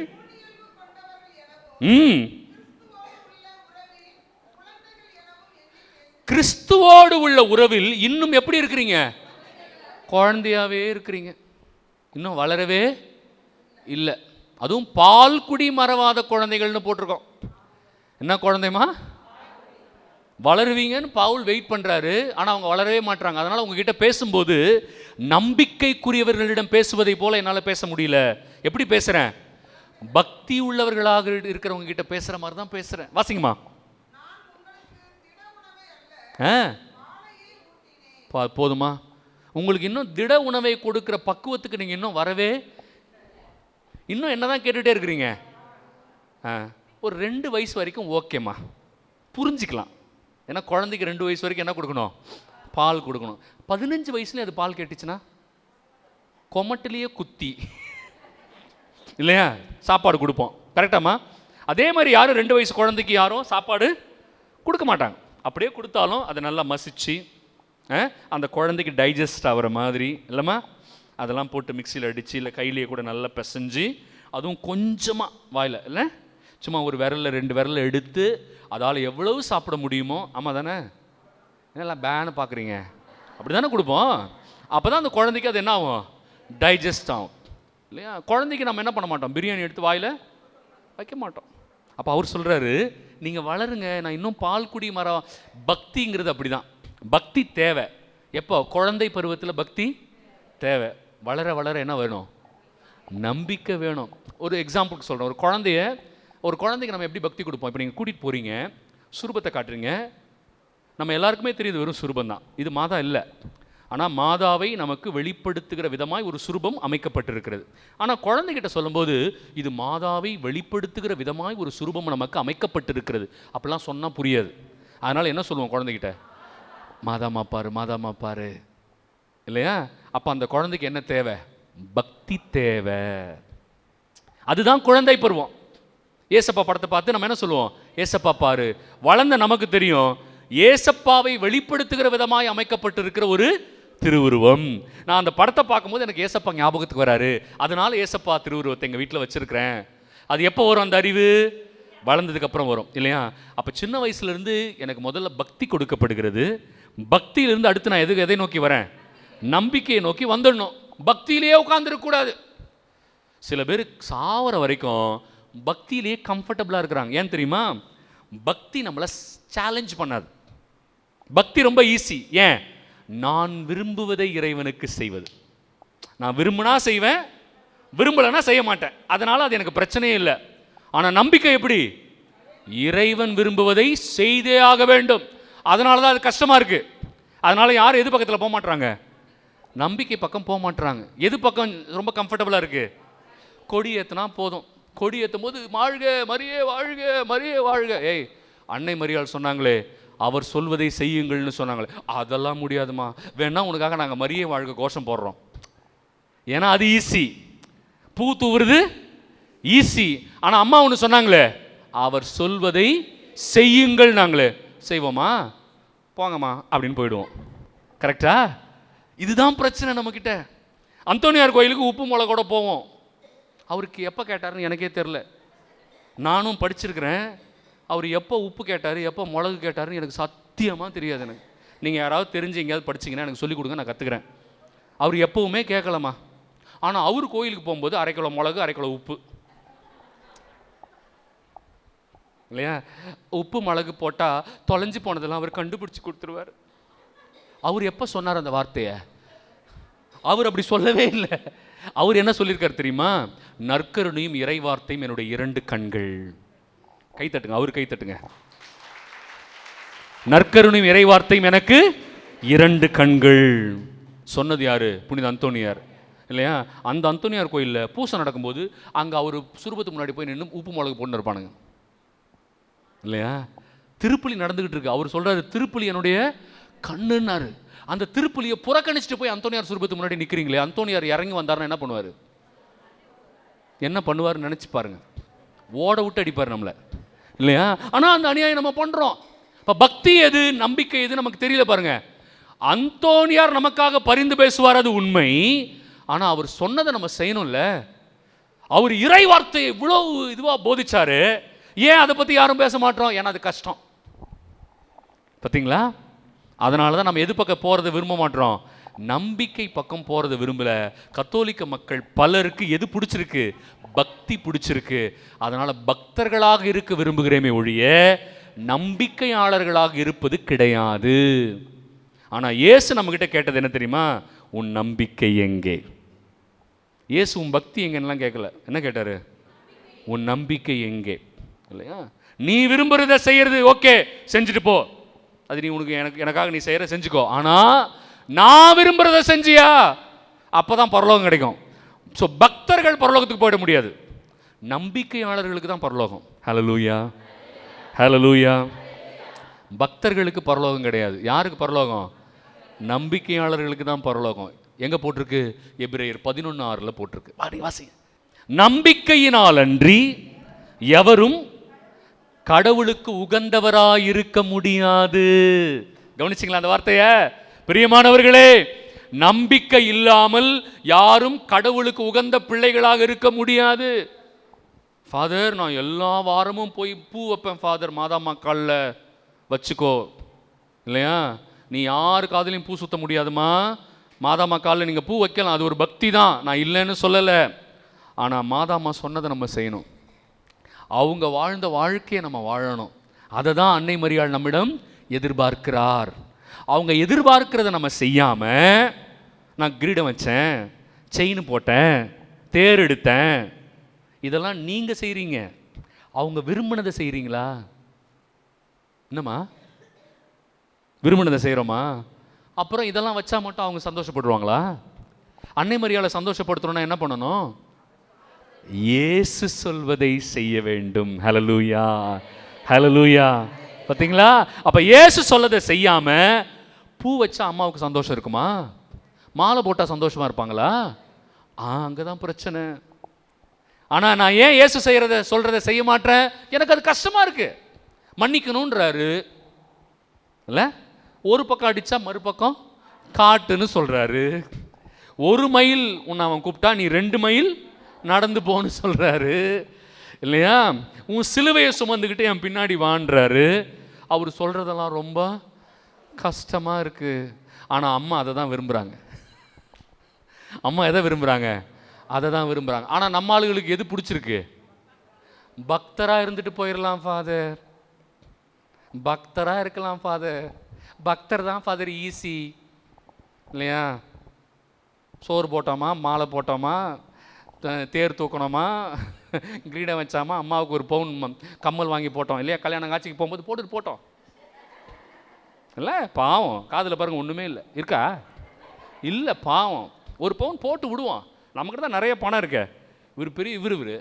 கிறிஸ்துவோடு உள்ள உறவில் இன்னும் எப்படி இருக்கிறீங்க? குழந்தையாவே இருக்கிறீங்க, இன்னும் வளரவே இல்லை. அதுவும் பால் குடி மறவாத குழந்தைகள்னு போட்டிருக்கோம். என்ன குழந்தைமா? வளருவீங்கன்னு பவுல் வெயிட் பண்றாரு, ஆனா அவங்க வளரவே மாட்டாங்க. அதனால உங்ககிட்ட பேசும்போது நம்பிக்கைக்குரியவர்களிடம் பேசுவதை போல என்னால் பேச முடியல. எப்படி பேசுறேன்? பக்தி உள்ளவர்களாக இருக்கிறவங்க கிட்ட பேசுற மாதிரி தான் பேசுறேன். வாசிங்கம்மா. போதுமா? உங்களுக்கு இன்னும் திட உணவை கொடுக்கிற பக்குவத்துக்கு நீங்க இன்னும் வரவே, இன்னும் என்னதான் கேட்டுட்டே இருக்கிறீங்க? ஒரு 2 வயசு வரைக்கும் ஓகேம்மா, புரிஞ்சுக்கலாம். ஏன்னா குழந்தைக்கு 2 வயசு வரைக்கும் என்ன கொடுக்கணும்? பால் கொடுக்கணும். 15 வயசுல அது பால் கேட்டுச்சுன்னா கொமட்டிலேயே குத்தி இல்லையா சாப்பாடு கொடுப்போம். கரெக்டாமா? அதே மாதிரி யாரும் 2 வயசு குழந்தைக்கு யாரும் சாப்பாடு கொடுக்க மாட்டாங்க. அப்படியே கொடுத்தாலும் அதை நல்லா மசிச்சு அந்த குழந்தைக்கு டைஜஸ்ட் ஆகிற மாதிரி இல்லைம்மா, அதெல்லாம் போட்டு மிக்சியில் அடித்து இல்லை கையிலேயே கூட நல்லா பிசைஞ்சு, அதுவும் கொஞ்சமாக வாயில் இல்லை சும்மா ஒரு விரலில் 2 விரலை எடுத்து அதால் எவ்வளவு சாப்பிட முடியுமோ. ஆமாம் தானே? என்னெல்லாம் பேன்னு பார்க்குறீங்க? அப்படி தானே கொடுப்போம். அப்போ தான் அந்த குழந்தைக்கு அது என்ன ஆகும்? டைஜஸ்ட் ஆகும் இல்லையா? குழந்தைக்கு நம்ம என்ன பண்ண மாட்டோம்? பிரியாணி எடுத்து வாயில் வைக்க மாட்டோம். அப்போ அவர் சொல்கிறாரு, நீங்கள் வளருங்க, நான் இன்னும் பால் குடி மரம். பக்திங்கிறது அப்படி தான். பக்தி தேவை. எப்போ? குழந்தை பருவத்தில் பக்தி தேவை. வளர வளர என்ன வேணும்? நம்பிக்கை வேணும். ஒரு எக்ஸாம்பிளுக்கு சொல்கிறேன். ஒரு குழந்தைக்கு நம்ம எப்படி பக்தி கொடுப்போம்? இப்போ நீங்கள் கூட்டிகிட்டு போகிறீங்க, சுரூபத்தை காட்டுறீங்க. நம்ம எல்லாருக்குமே தெரியுது வெறும் சுரூபம் தான், இது மாதா இல்லை. ஆனால் மாதாவை நமக்கு வெளிப்படுத்துகிற விதமாய் ஒரு சுரூபம் அமைக்கப்பட்டிருக்கிறது. ஆனால் குழந்தைகிட்ட சொல்லும்போது இது மாதாவை வெளிப்படுத்துகிற விதமாய் ஒரு சுரூபம் நமக்கு அமைக்கப்பட்டிருக்கிறது அப்படிலாம் சொன்னால் புரியாது. அதனால் என்ன சொல்லுவோம் குழந்தைகிட்ட? மாதாமா பாரு, மாதாமா பாரு இல்லையா? அப்போ அந்த குழந்தைக்கு என்ன தேவை? பக்தி தேவை. அதுதான் குழந்தை பருவம். ஏசப்பா படத்தை பார்த்து நம்ம என்ன சொல்லுவோம்? ஏசப்பா பாரு. வளர்ந்த நமக்கு தெரியும் ஏசப்பாவை வெளிப்படுத்துகிற விதமாய் அமைக்கப்பட்டிருக்கிற ஒரு திருவுருவம். நான் அந்த படத்தை பார்க்கும்போது எனக்கு ஏசப்பா ஞாபகத்துக்கு வராரு. அதனால ஏசப்பா திருவுருவத்தை எங்கள் வீட்டில் வச்சிருக்கிறேன். அது எப்போ வரும் அந்த அறிவு? வளர்ந்ததுக்கு அப்புறம் வரும் இல்லையா? அப்போ சின்ன வயசுலேருந்து எனக்கு முதல்ல பக்தி கொடுக்கப்படுகிறது. பக்தியிலிருந்து அடுத்து நான் எதை நோக்கி வரேன்? நம்பிக்கையை நோக்கி வந்துடணும். பக்தியிலேயே உட்கார்ந்துருக்கக்கூடாது. சில பேர் சாவர வரைக்கும் பக்தியிலேயே கம்ஃபர்டபுளாக இருக்கிறாங்க. ஏன் தெரியுமா? பக்தி நம்மளை சேலஞ்ச் பண்ணாது. பக்தி ரொம்ப ஈஸி. ஏன்? நான் விரும்புவதை இறைவனுக்கு செய்வது. நான் விரும்பினா செய்வேன், விரும்பலைன்னா செய்ய மாட்டேன். அதனால் அது எனக்கு பிரச்சனையே இல்லை. ஆனால் நம்பிக்கை எப்படி? இறைவன் விரும்புவதை செய்தே ஆக வேண்டும். அதனால தான் அது கஷ்டமாக இருக்குது. அதனால யாரும் எது பக்கத்தில் போக மாட்டுறாங்க? நம்பிக்கை பக்கம் போக மாட்டுறாங்க. எது பக்கம் ரொம்ப கம்ஃபர்டபுளாக இருக்குது? கொடி ஏற்றினா போதும். கொடி ஏற்றும் போது வாழ்க மரியே, வாழ்க மரியே, வாழ்க. ஏய், அன்னை மரியாள் சொன்னாங்களே, அவர் சொல்வதை செய்யுங்கள்னு சொன்னாங்களே, அதெல்லாம் முடியாதுமா. வேணா உனக்காக நாங்கள் மரியே வாழ்க கோஷம் போடுறோம். ஏன்னா அது ஈஸி. பூ தூவுறது ஈஸி. ஆனால் அம்மா ஒன்று சொன்னாங்களே, அவர் சொல்வதை செய்யுங்கள். நாங்களே செய்வோமா? போங்கம்மா அப்படின்னு போயிடுவோம். கரெக்டா? இதுதான் பிரச்சனை நம்மக்கிட்ட. அந்தோனியார் கோயிலுக்கு உப்பு மிளகோட போவோம். அவருக்கு எப்போ கேட்டாருன்னு எனக்கே தெரில. நானும் படிச்சிருக்கிறேன். அவர் எப்போ உப்பு கேட்டார், எப்போ மிளகு கேட்டாருன்னு எனக்கு சத்தியமாக தெரியாது. எனக்கு நீங்கள் யாராவது தெரிஞ்சு எங்கேயாவது படிச்சிங்கன்னா எனக்கு சொல்லிக் கொடுங்க, நான் கற்றுக்கிறேன். அவர் எப்போவுமே கேட்கலாமா. ஆனால் அவர் கோயிலுக்கு போகும்போது 1/2 கிலோ மிளகு, 1/2 கிலோ உப்பு இல்லையா, உப்பு மிளகு போட்டால் தொலைஞ்சு போனதெல்லாம் அவர் கண்டுபிடிச்சி கொடுத்துருவார். அவர் எப்போ சொன்னார் அந்த வார்த்தையை? அவர் அப்படி சொல்லவே இல்லை. அவர் என்ன சொல்லியிருக்கார் தெரியுமா? நற்கருணையும் இறை வார்த்தையும் என்னுடைய 2 கண்கள். கை தட்டுங்க, அவர் கை தட்டுங்க. நற்கருணையும் இறை வார்த்தையும் எனக்கு 2 கண்கள். சொன்னது யாரு? புனித அந்தோனியார் இல்லையா? அந்த அந்தோனியார் கோயிலில் பூசை நடக்கும்போது அங்கே அவர் சுரூபத்துக்கு முன்னாடி போய் நின்று உப்பு மிளகு போட்டு இருப்பானுங்க இல்லையா? திருப்பலி நடந்துகிட்டு இருக்கு. அவர் சொல்றாரு, திருப்பலி என்னுடைய கண்ணுன்னாரு. அந்த திருப்பலியை புறக்கணிச்சுட்டு போய் அந்தோனியார் சுரூபத்துக்கு முன்னாடி நிற்கிறீங்களே, அந்தோனியார் இறங்கி வந்தாருன்னா என்ன பண்ணுவார்? என்ன பண்ணுவார் நினச்சி பாருங்க. ஓட விட்டு அடிப்பார் நம்மளை இல்லையா? ஆனால் அந்த அநியாயம் நம்ம பண்ணுறோம். இப்போ பக்தி எது, நம்பிக்கை எது நமக்கு தெரியல பாருங்க. அந்தோனியார் நமக்காக பரிந்து பேசுவார், அது உண்மை. ஆனால் அவர் சொன்னதை நம்ம செய்யணும்ல. அவர் இறை வார்த்தையை இவ்வளவு இதுவாக போதிச்சாரு, ஏன் அதை பற்றி யாரும் பேச மாட்டோம்? ஏன்னா அது கஷ்டம். பார்த்தீங்களா? அதனால தான் நம்ம எது பக்கம் போகிறத விரும்ப மாட்டோம்? நம்பிக்கை பக்கம் போகிறத விரும்பல. கத்தோலிக்க மக்கள் பலருக்கு எது பிடிச்சிருக்கு? பக்தி பிடிச்சிருக்கு. அதனால் பக்தர்களாக இருக்க விரும்புகிறேமே ஒழிய நம்பிக்கையாளர்களாக இருப்பது கிடையாது. ஆனால் இயேசு நம்மக்கிட்ட கேட்டது என்ன தெரியுமா? உன் நம்பிக்கை எங்கே? இயேசு உன் பக்தி எங்கன்னெலாம் கேட்கல. என்ன கேட்டார்? உன் நம்பிக்கை எங்கே இல்லையா? நீ விரும்புகிறத செய்யறது ஓகே, செஞ்சுட்டு போ. அது நீ உனக்கு எனக்காக நீ செய்கிற செஞ்சுக்கோ. ஆனால் நான் விரும்புகிறத செஞ்சியா, அப்போ தான் பரலோகம் கிடைக்கும். ஸோ பக்தர்கள் பரலோகத்துக்கு போயிட முடியாது, நம்பிக்கையாளர்களுக்கு தான் பரலோகம். ஹல்லேலூயா, ஹல்லேலூயா. பக்தர்களுக்கு பரலோகம் கிடையாது. யாருக்கு பரலோகம்? நம்பிக்கையாளர்களுக்கு தான் பரலோகம். எங்கே போட்டிருக்கு? எபிரேயர் 11:6 போட்டிருக்கு. வாசிங்க. நம்பிக்கையினால் அன்றி எவரும் கடவுளுக்கு உகந்தவராயிருக்க முடியாது. கவனிச்சிங்களா அந்த வார்த்தையை? பிரியமானவர்களே, நம்பிக்கை இல்லாமல் யாரும் கடவுளுக்கு உகந்த பிள்ளைகளாக இருக்க முடியாது. ஃபாதர், நான் எல்லா வாரமும் போய் பூ வைப்பேன் ஃபாதர், மாதாம்மா காலில் வச்சுக்கோ இல்லையா? நீ யாரு காதலையும் பூ சுத்த முடியாதுமா. மாதாம்மா காலில் நீங்கள் பூ வைக்கலாம், அது ஒரு பக்தி தான், நான் இல்லைன்னு சொல்லலை. ஆனால் மாதாம்மா சொன்னதை நம்ம செய்யணும். அவங்க வாழ்ந்த வாழ்க்கையை நம்ம வாழணும். அதை தான் அன்னை மரியாள் நம்மிடம் எதிர்பார்க்கிறார். அவங்க எதிர்பார்க்கிறத நம்ம செய்யாமல், நான் கிரீடம் வச்சேன், செயின் போட்டேன், தேர் எடுத்தேன், இதெல்லாம் நீங்கள் செய்கிறீங்க. அவங்க விரும்பினதை செய்கிறீங்களா? என்னம்மா விரும்பினதை செய்கிறோமா? அப்புறம் இதெல்லாம் வச்சா மட்டும் அவங்க சந்தோஷப்படுவாங்களா? அன்னை மரியாளை சந்தோஷப்படுத்தணும்னா என்ன பண்ணணும்? இயேசு சொல்வதை செய்ய வேண்டும். ஹல்லேலூயா, ஹல்லேலூயா. பார்த்தீங்களா? அப்போ இயேசு சொல்லதை செய்யாம பூ வச்சா அம்மாவுக்கு சந்தோஷம் இருக்குமா? மாலை போட்டால் சந்தோஷமா இருப்பாங்களா? அங்கே தான் பிரச்சனை. ஆனால் நான் ஏன் இயேசு சொல்றதை செய்ய மாட்டேன்? எனக்கு அது கஷ்டமா இருக்கு. மன்னிக்கணுன்றாரு இல்லை? ஒரு பக்கம் அடித்தா மறுபக்கம் காட்டுன்னு சொல்கிறாரு. 1 மைல் உன்னை அவன் கூப்பிட்டா நீ 2 மைல் நடந்து போன்னு சொல்கிறாரு இல்லையா? உன் சிலுவையை சுமந்துக்கிட்டு என் பின்னாடி வான்றாரு. அவர் சொல்கிறதெல்லாம் ரொம்ப கஷ்டமாக இருக்குது. ஆனால் அம்மா அதை தான் விரும்புகிறாங்க. அம்மா எதை விரும்புகிறாங்க? அதை தான் விரும்புகிறாங்க. ஆனால் நம்ம ஆளுகளுக்கு எது பிடிச்சிருக்கு? பக்தராக இருந்துட்டு போயிடலாம் ஃபாதர், பக்தராக இருக்கலாம் ஃபாதர், பக்தர் தான் ஃபாதர் ஈஸி இல்லையா? சோறு போட்டோமா, மாலை போட்டோமா, தேர் தூக்கணுமா, கிரீடம் வச்சாமா, அம்மாவுக்கு ஒரு பவுன் கம்மல் வாங்கி போட்டோம் இல்லையா? கல்யாணம் காட்சிக்கு போகும்போது போட்டுட்டு போட்டோம் இல்லை? பாவம், காதில் பாருங்கள் ஒன்றுமே இல்லை, இருக்கா? இல்லை, பாவம். ஒரு பவுன் போட்டு விடுவோம். நம்மக்கிட்ட தான் நிறைய பணம் இருக்க. இவர்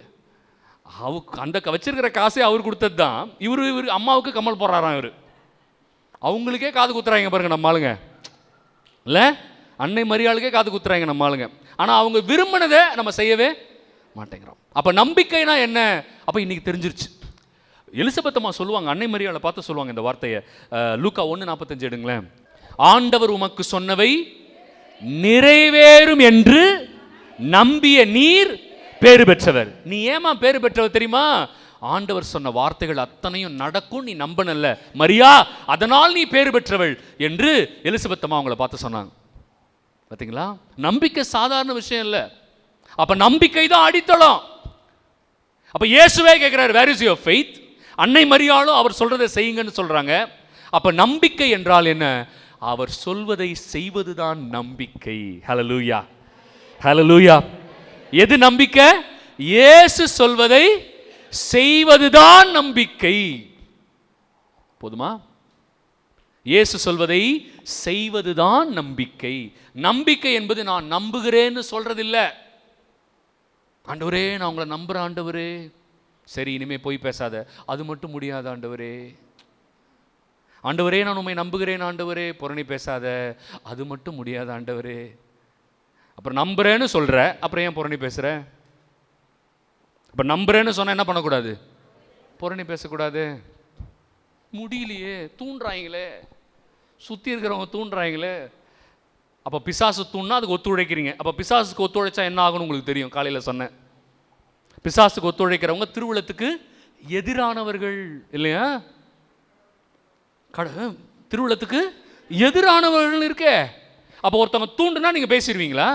அவருக்கு அந்த வச்சிருக்கிற காசே அவர் கொடுத்தது தான். இவர் அம்மாவுக்கு கம்மல் போடுறாராம். இவர் அவங்களுக்கே காது குத்துறாங்க பாருங்க நம்ம ஆளுங்க இல்லை? அன்னை மரியாளுக்கே காது குத்துறாங்க நம்ம ஆளுங்க. ஆனால் அவங்க விரும்பினதை நம்ம செய்யவே மாட்டேங்கிறோம். அப்போ நம்பிக்கைனா என்ன? அப்போ இன்னைக்கு தெரிஞ்சிருச்சு. எலிசபெத் அம்மா சொல்லுவாங்க, அன்னை மரியாளை பார்த்து சொல்லுவாங்க இந்த வார்த்தையை. லூக்கா 1:45 எடுங்களேன். ஆண்டவர் உமக்கு சொன்னவை நிறைவேறும் என்று நம்பிய நீர் பேறு பெற்றவர். நீ ஏமா பேறு பெற்றவர் தெரியுமா? ஆண்டவர் சொன்ன வார்த்தைகள் அத்தனையும் நடக்கும், நீ நம்பனல்ல மரியா, அதனால் நீ பேறு பெற்றவள் என்று எலிசபெத் அம்மா அவங்கள பார்த்து சொன்னாங்க. பார்த்தீங்களா? நம்பிக்கை சாதாரண விஷயம் இல்லை. அப்ப நம்பிக்கை தான் அடித்தளம். அப்ப இயேசுவே கேட்கிறார், வேர் இஸ் யுவர் ஃபெய்த்? அன்னை மரியாளும் அவர் சொல்றதை செய்யுங்கன்னு சொல்றாங்க. அப்ப நம்பிக்கை என்றால் என்ன? அவர் சொல்வதை செய்வதுதான் நம்பிக்கை. ஹல்லேலூயா, ஹல்லேலூயா. எது நம்பிக்கை? இயேசு சொல்வதை செய்வதுதான் நம்பிக்கை. போதுமா? இயேசு சொல்வதை செய்வதுதான் நம்பிக்கை. நம்பிக்கை என்பது நான் நம்புகிறேன்னு சொல்றதில்லை. ஆண்டவரே நான் உங்களை நம்புறேன் ஆண்டவரே, சரி இனிமே போய் பேசாத, அது மட்டும் முடியாது ஆண்டவரே. ஆண்டவரே நான் உண்மை நம்புகிறேன் ஆண்டவரே, புரணி பேசாத, அது மட்டும் முடியாது ஆண்டவரே. அப்புறம் நம்புறேன்னு சொல்ற, அப்புறம் ஏன் புரணி பேசுற? இப்ப நம்புறேன்னு சொன்னா என்ன பண்ணக்கூடாது? புரணி பேசக்கூடாது. முடியலையே, தூண்டுறாங்களே, சுத்தி இருக்கிறவங்க தூண்டுறாங்களே. அப்ப பிசாசு தூண்டா அதுக்கு ஒத்துழைக்கிறீங்க. அப்ப பிசாசுக்கு ஒத்துழைச்சா என்ன ஆகும்னு உங்களுக்கு தெரியும். காலையில சொன்னேன், பிசாசுக்கு ஒத்துழைக்கிறவங்க திருவுளத்துக்கு எதிரானவர்கள் இல்லையா? திருவுளத்துக்கு எதிரானவர்கள் இருக்கே. அப்போ ஒருத்தவங்க தூண்டுனா நீங்க பேசிடுவீங்களா?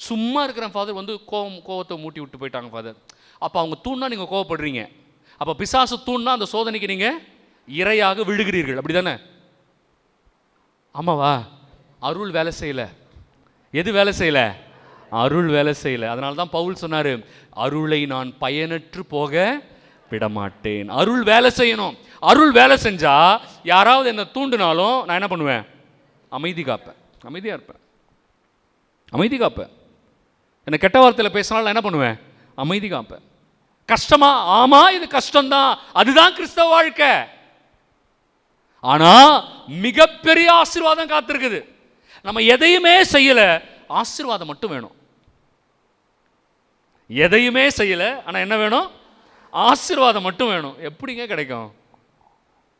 சும்மா இருக்கிறேன் ஃபாதர் வந்து கோவத்தை மூட்டி விட்டு போயிட்டாங்க ஃபாதர். அப்போ அவங்க தூண்டா நீங்க கோவப்படுறீங்க. அப்போ பிசாசு தூண்டா அந்த சோதனைக்கு நீங்க இரையாக விழுகிறீர்கள். அப்படி தானே? ஆமாவா? அருள் வேலை செய்யல. எது வேலை செய்யல? அருள் வேலை செய்யல. அதனால தான் பவுல் சொன்னாரு, அருளை நான் பயனற்று போக விடமாட்டேன். அருள் வேலை செய்யணும். அருள் வேலை செஞ்சா யாராவது என்ன தூண்டினாலும் நான் என்ன பண்ணுவேன்? அமைதி காப்பேன், அமைதியா இருப்பேன், அமைதி காப்பேன். என்ன கெட்ட வார்த்தையில் பேசினாலும் நான் என்ன பண்ணுவேன்? அமைதி காப்பேன். கஷ்டமா? ஆமா இது கஷ்டம்தான், அதுதான் கிறிஸ்தவ வாழ்க்கை. ஆனா மிகப்பெரிய ஆசீர்வாதம் காத்திருக்குது. நம்ம எதையுமே செய்யல, ஆசீர்வாதம் மட்டும் வேணும். எதையுமே செய்யல, ஆனா என்ன வேணும்? ஆசீர்வாதம் மட்டும் வேணும். எப்படிங்க கிடைக்கும்?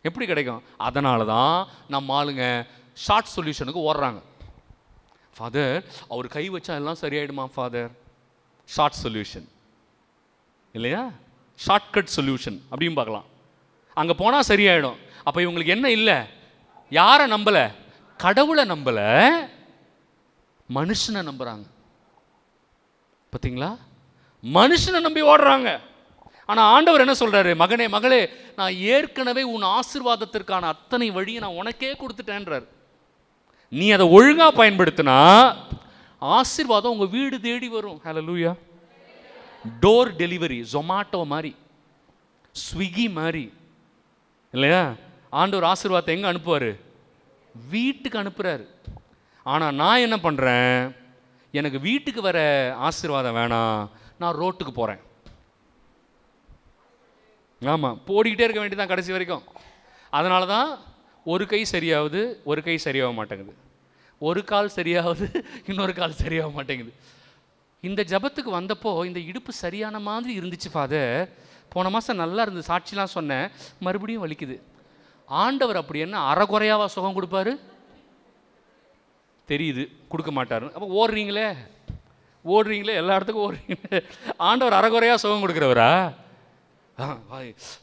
எப்படி கிடைக்கும்? அதனால தான் நம்ம ஆளுங்க ஷார்ட் சொல்யூஷனுக்கு ஓடுறாங்க. ஃபாதர் அவர் கை வச்சா எல்லாம் சரியாயிடுமா ஃபாதர்? ஷார்ட் சொல்யூஷன் இல்லையா? ஷார்ட்கட் சொல்யூஷன் அப்படின்னு பார்க்கலாம். அங்கே போனால் சரியாயிடும். அப்போ இவங்களுக்கு என்ன இல்லை? யாரை நம்பல? கடவுளை நம்பல, மனுஷனை நம்புறாங்க. பார்த்தீங்களா? மனுஷனை நம்பி ஓடுறாங்க. ஆனால் ஆண்டவர் என்ன சொல்றாரு? மகனே மகளே, நான் ஏற்கனவே உன் ஆசீர்வாதத்திற்கான அத்தனை வழியை நான் உனக்கே கொடுத்துட்டேன்றார். நீ அதை ஒழுங்கா பயன்படுத்தினா ஆசீர்வாதம் உங்க வீடு தேடி வரும். ஹல்லேலூயா. டோர் டெலிவரி, ஜொமாட்டோ மாதிரி, ஸ்விக்கி மாதிரி இல்லையா? ஆண்டவர் ஆசீர்வாதத்தை எங்க அனுப்புவாரு? வீட்டுக்கு அனுப்புறாரு. ஆனா நான் என்ன பண்றேன்? எனக்கு வீட்டுக்கு வர ஆசீர்வாதம் வேணாம், நான் ரோட்டுக்கு போறேன். ஆமா, போடிக்கிட்டே இருக்க வேண்டியதான் கடைசி வரைக்கும். அதனால தான் ஒரு கை சரியாகுது, ஒரு கை சரியாக மாட்டேங்குது, ஒரு கால் சரியாகுது, இன்னொரு கால் சரியாக மாட்டேங்குது. இந்த ஜபத்துக்கு வந்தப்போ இந்த இடுப்பு சரியான மாதிரி இருந்துச்சு ஃபாதர், போன மாதம் நல்லா இருந்து சாட்சிலாம் சொன்னேன், மறுபடியும் வலிக்குது. ஆண்டவர் அப்படி என்ன அறகுறையாவா சுகம் கொடுப்பாரு? தெரியுது, கொடுக்க மாட்டாரு. அப்போ ஓடுறீங்களே எல்லா இடத்துக்கும் ஓடுறீங்களே. ஆண்டவர் அறகுறையாக சுகம் கொடுக்குறவரா?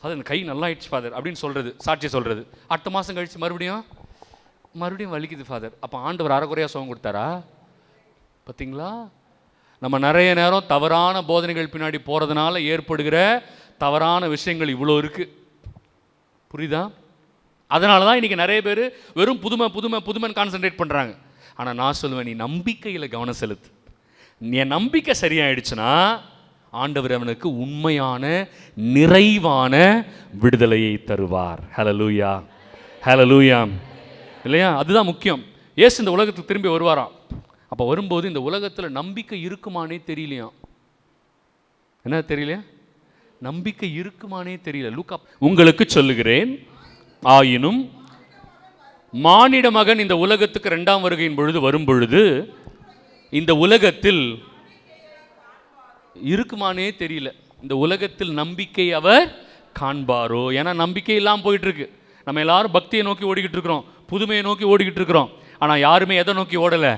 அது கை நல்லா ஆயிடுச்சு ஃபாதர் அப்படின்னு சொல்கிறது, சாட்சி சொல்கிறது. அடுத்த மாதம் கழித்து மறுபடியும் வலிக்குது ஃபாதர். அப்போ ஆண்டவர் அறகுறையாக சுகம் கொடுத்தாரா? பார்த்தீங்களா? நம்ம நிறைய நேரம் தவறான போதனைகள் பின்னாடி போகிறதுனால ஏற்படுகிற தவறான விஷயங்கள் இவ்வளோ இருக்குது. புரியுதா? அதனால தான் இன்றைக்கி நிறைய பேர் வெறும் புதுமைன்னு கான்சன்ட்ரேட் பண்ணுறாங்க. ஆனால் நான் சொல்லுவேன், நீ நம்பிக்கையில் கவனம் செலுத்து. என் நம்பிக்கை சரியாயிடுச்சுன்னா ஆண்டவர் அவனுக்கு உண்மையான நிறைவான விடுதலையை தருவார். ஹல்லேலூயா, ஹல்லேலூயா. இல்லையா? அதுதான் முக்கியம். இயேசு இந்த உலகத்துக்கு திரும்பி வருவாராம். அப்போ வரும்போது இந்த உலகத்தில் நம்பிக்கை இருக்குமானே தெரியலையாம். என்ன தெரியலையா? நம்பிக்கை இருக்குமானே தெரியல. லூக்கா, உங்களுக்கு சொல்லுகிறேன், ஆயினும் மானிட மகன் இந்த உலகத்துக்கு 2ஆம் வருகையின் பொழுது வரும் பொழுது இந்த உலகத்தில் இருக்குமானே தெரியல. இந்த உலகத்தில் நம்பிக்கை அவர் காண்பாரோ? ஏன்னா நம்பிக்கை இல்லாமல் போயிட்டு இருக்கு. நம்ம எல்லாரும் பக்தியை நோக்கி ஓடிக்கிட்டு இருக்கிறோம், புதுமையை நோக்கி ஓடிக்கிட்டு இருக்கிறோம். ஆனால் யாருமே எதை நோக்கி ஓடலை?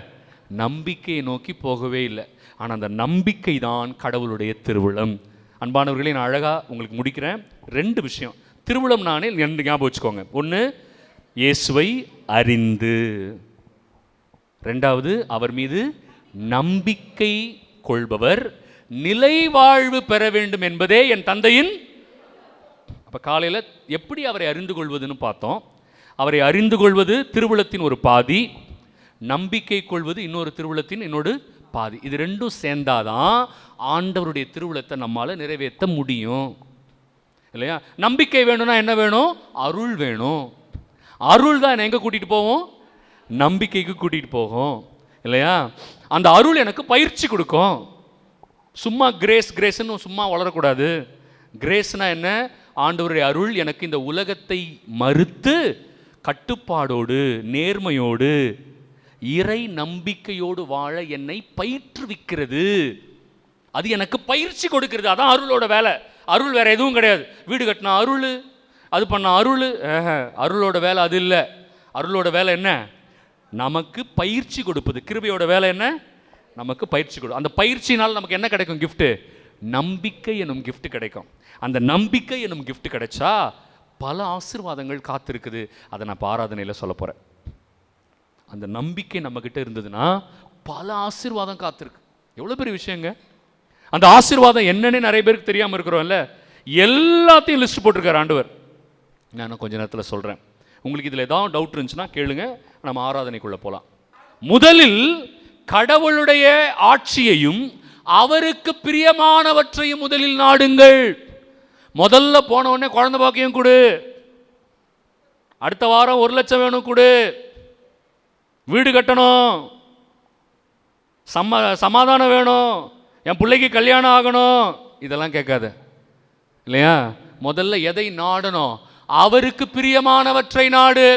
நம்பிக்கையை நோக்கி போகவே இல்லை. ஆனால் அந்த நம்பிக்கை தான் கடவுளுடைய திருவுளம். அன்பானவர்களே, நான் அழகாக உங்களுக்கு முடிக்கிறேன். 2 விஷயம் திருவுளம் நாளில் 2 ஞாபகம் வச்சுக்கோங்க. 1, இயேசுவை அறிந்து. 2வது, அவர் மீது நம்பிக்கை கொள்பவர் நிலை வாழ்வு பெற வேண்டும் என்பதே என் தந்தையின். அப்போ காலையில் எப்படி அவரை அறிந்து கொள்வதுன்னு பார்த்தோம். அவரை அறிந்து கொள்வது திருவுளத்தின் ஒரு பாதி, நம்பிக்கை கொள்வது இன்னொரு திருவுளத்தின் இன்னொரு பாதி. இது 2ம் சேர்ந்தாதான் ஆண்டவருடைய திருவுளத்தை நம்மால் நிறைவேற்ற முடியும், இல்லையா? நம்பிக்கை வேணும்னா என்ன வேணும்? அருள் வேணும். அருள் தான் என்னை எங்கே கூட்டிகிட்டு போவோம்? நம்பிக்கைக்கு கூட்டிகிட்டு போகும், இல்லையா? அந்த அருள் எனக்கு பயிற்சி கொடுக்கும். சும்மா கிரேஸ்ன்னு சும்மா வளரக்கூடாது. கிரேஸ்னா என்ன? ஆண்டவருடைய அருள் எனக்கு இந்த உலகத்தை மறுத்து கட்டுப்பாடோடு நேர்மையோடு இறை நம்பிக்கையோடு வாழ என்னை பயிற்றுவிக்கிறது. அது எனக்கு பயிற்சி கொடுக்கிறது. அதான் அருளோட வேலை. அருள் வேற எதுவும் கிடையாது. வீடு கட்டினா அருள், அது பண்ண அருள். அருளோட வேலை அது இல்லை. அருளோட வேலை என்ன? நமக்கு பயிற்சி கொடுப்பது. கிருபையோட வேலை என்ன? நமக்கு பயிற்சி கொடு. அந்த பயிற்சினால் நமக்கு என்ன கிடைக்கும்? கிஃப்ட்டு. நம்பிக்கை எனும் கிஃப்ட் கிடைக்கும். அந்த நம்பிக்கை எனும் கிஃப்ட் கிடைச்சா பல ஆசீர்வாதங்கள் காத்திருக்குது. அதை நான் ஆராதனையில் சொல்ல போகிறேன். அந்த நம்பிக்கை நம்மக்கிட்ட இருந்ததுன்னா பல ஆசீர்வாதம் காத்திருக்கு. எவ்வளோ பெரிய விஷயங்க. அந்த ஆசீர்வாதம் என்னன்னு நிறைய பேருக்கு தெரியாமல் இருக்கிறோம்ல. எல்லாத்தையும் லிஸ்ட் போட்டிருக்காரு ஆண்டவர். நான் கொஞ்ச நேரத்தில் சொல்கிறேன். உங்களுக்கு இதில் ஏதாவது டவுட் இருந்துச்சுன்னா கேளுங்க, நம்ம ஆராதனைக்குள்ளே போகலாம். முதலில் கடவுளுடைய ஆட்சியையும் அவருக்கு பிரியமானவற்றையும் முதலில் நாடுங்கள். முதல்ல போன உடனே குழந்தை பாக்கியம் கொடு, அடுத்த வாரம் 1 லட்சம் வேணும் கொடு, வீடு கட்டணும், சமாதானம் வேணும், என் பிள்ளைக்கு கல்யாணம் ஆகணும், இதெல்லாம் கேட்காத, இல்லையா? முதல்ல எதை நாடணும்? அவருக்கு பிரியமானவற்றை நாடு.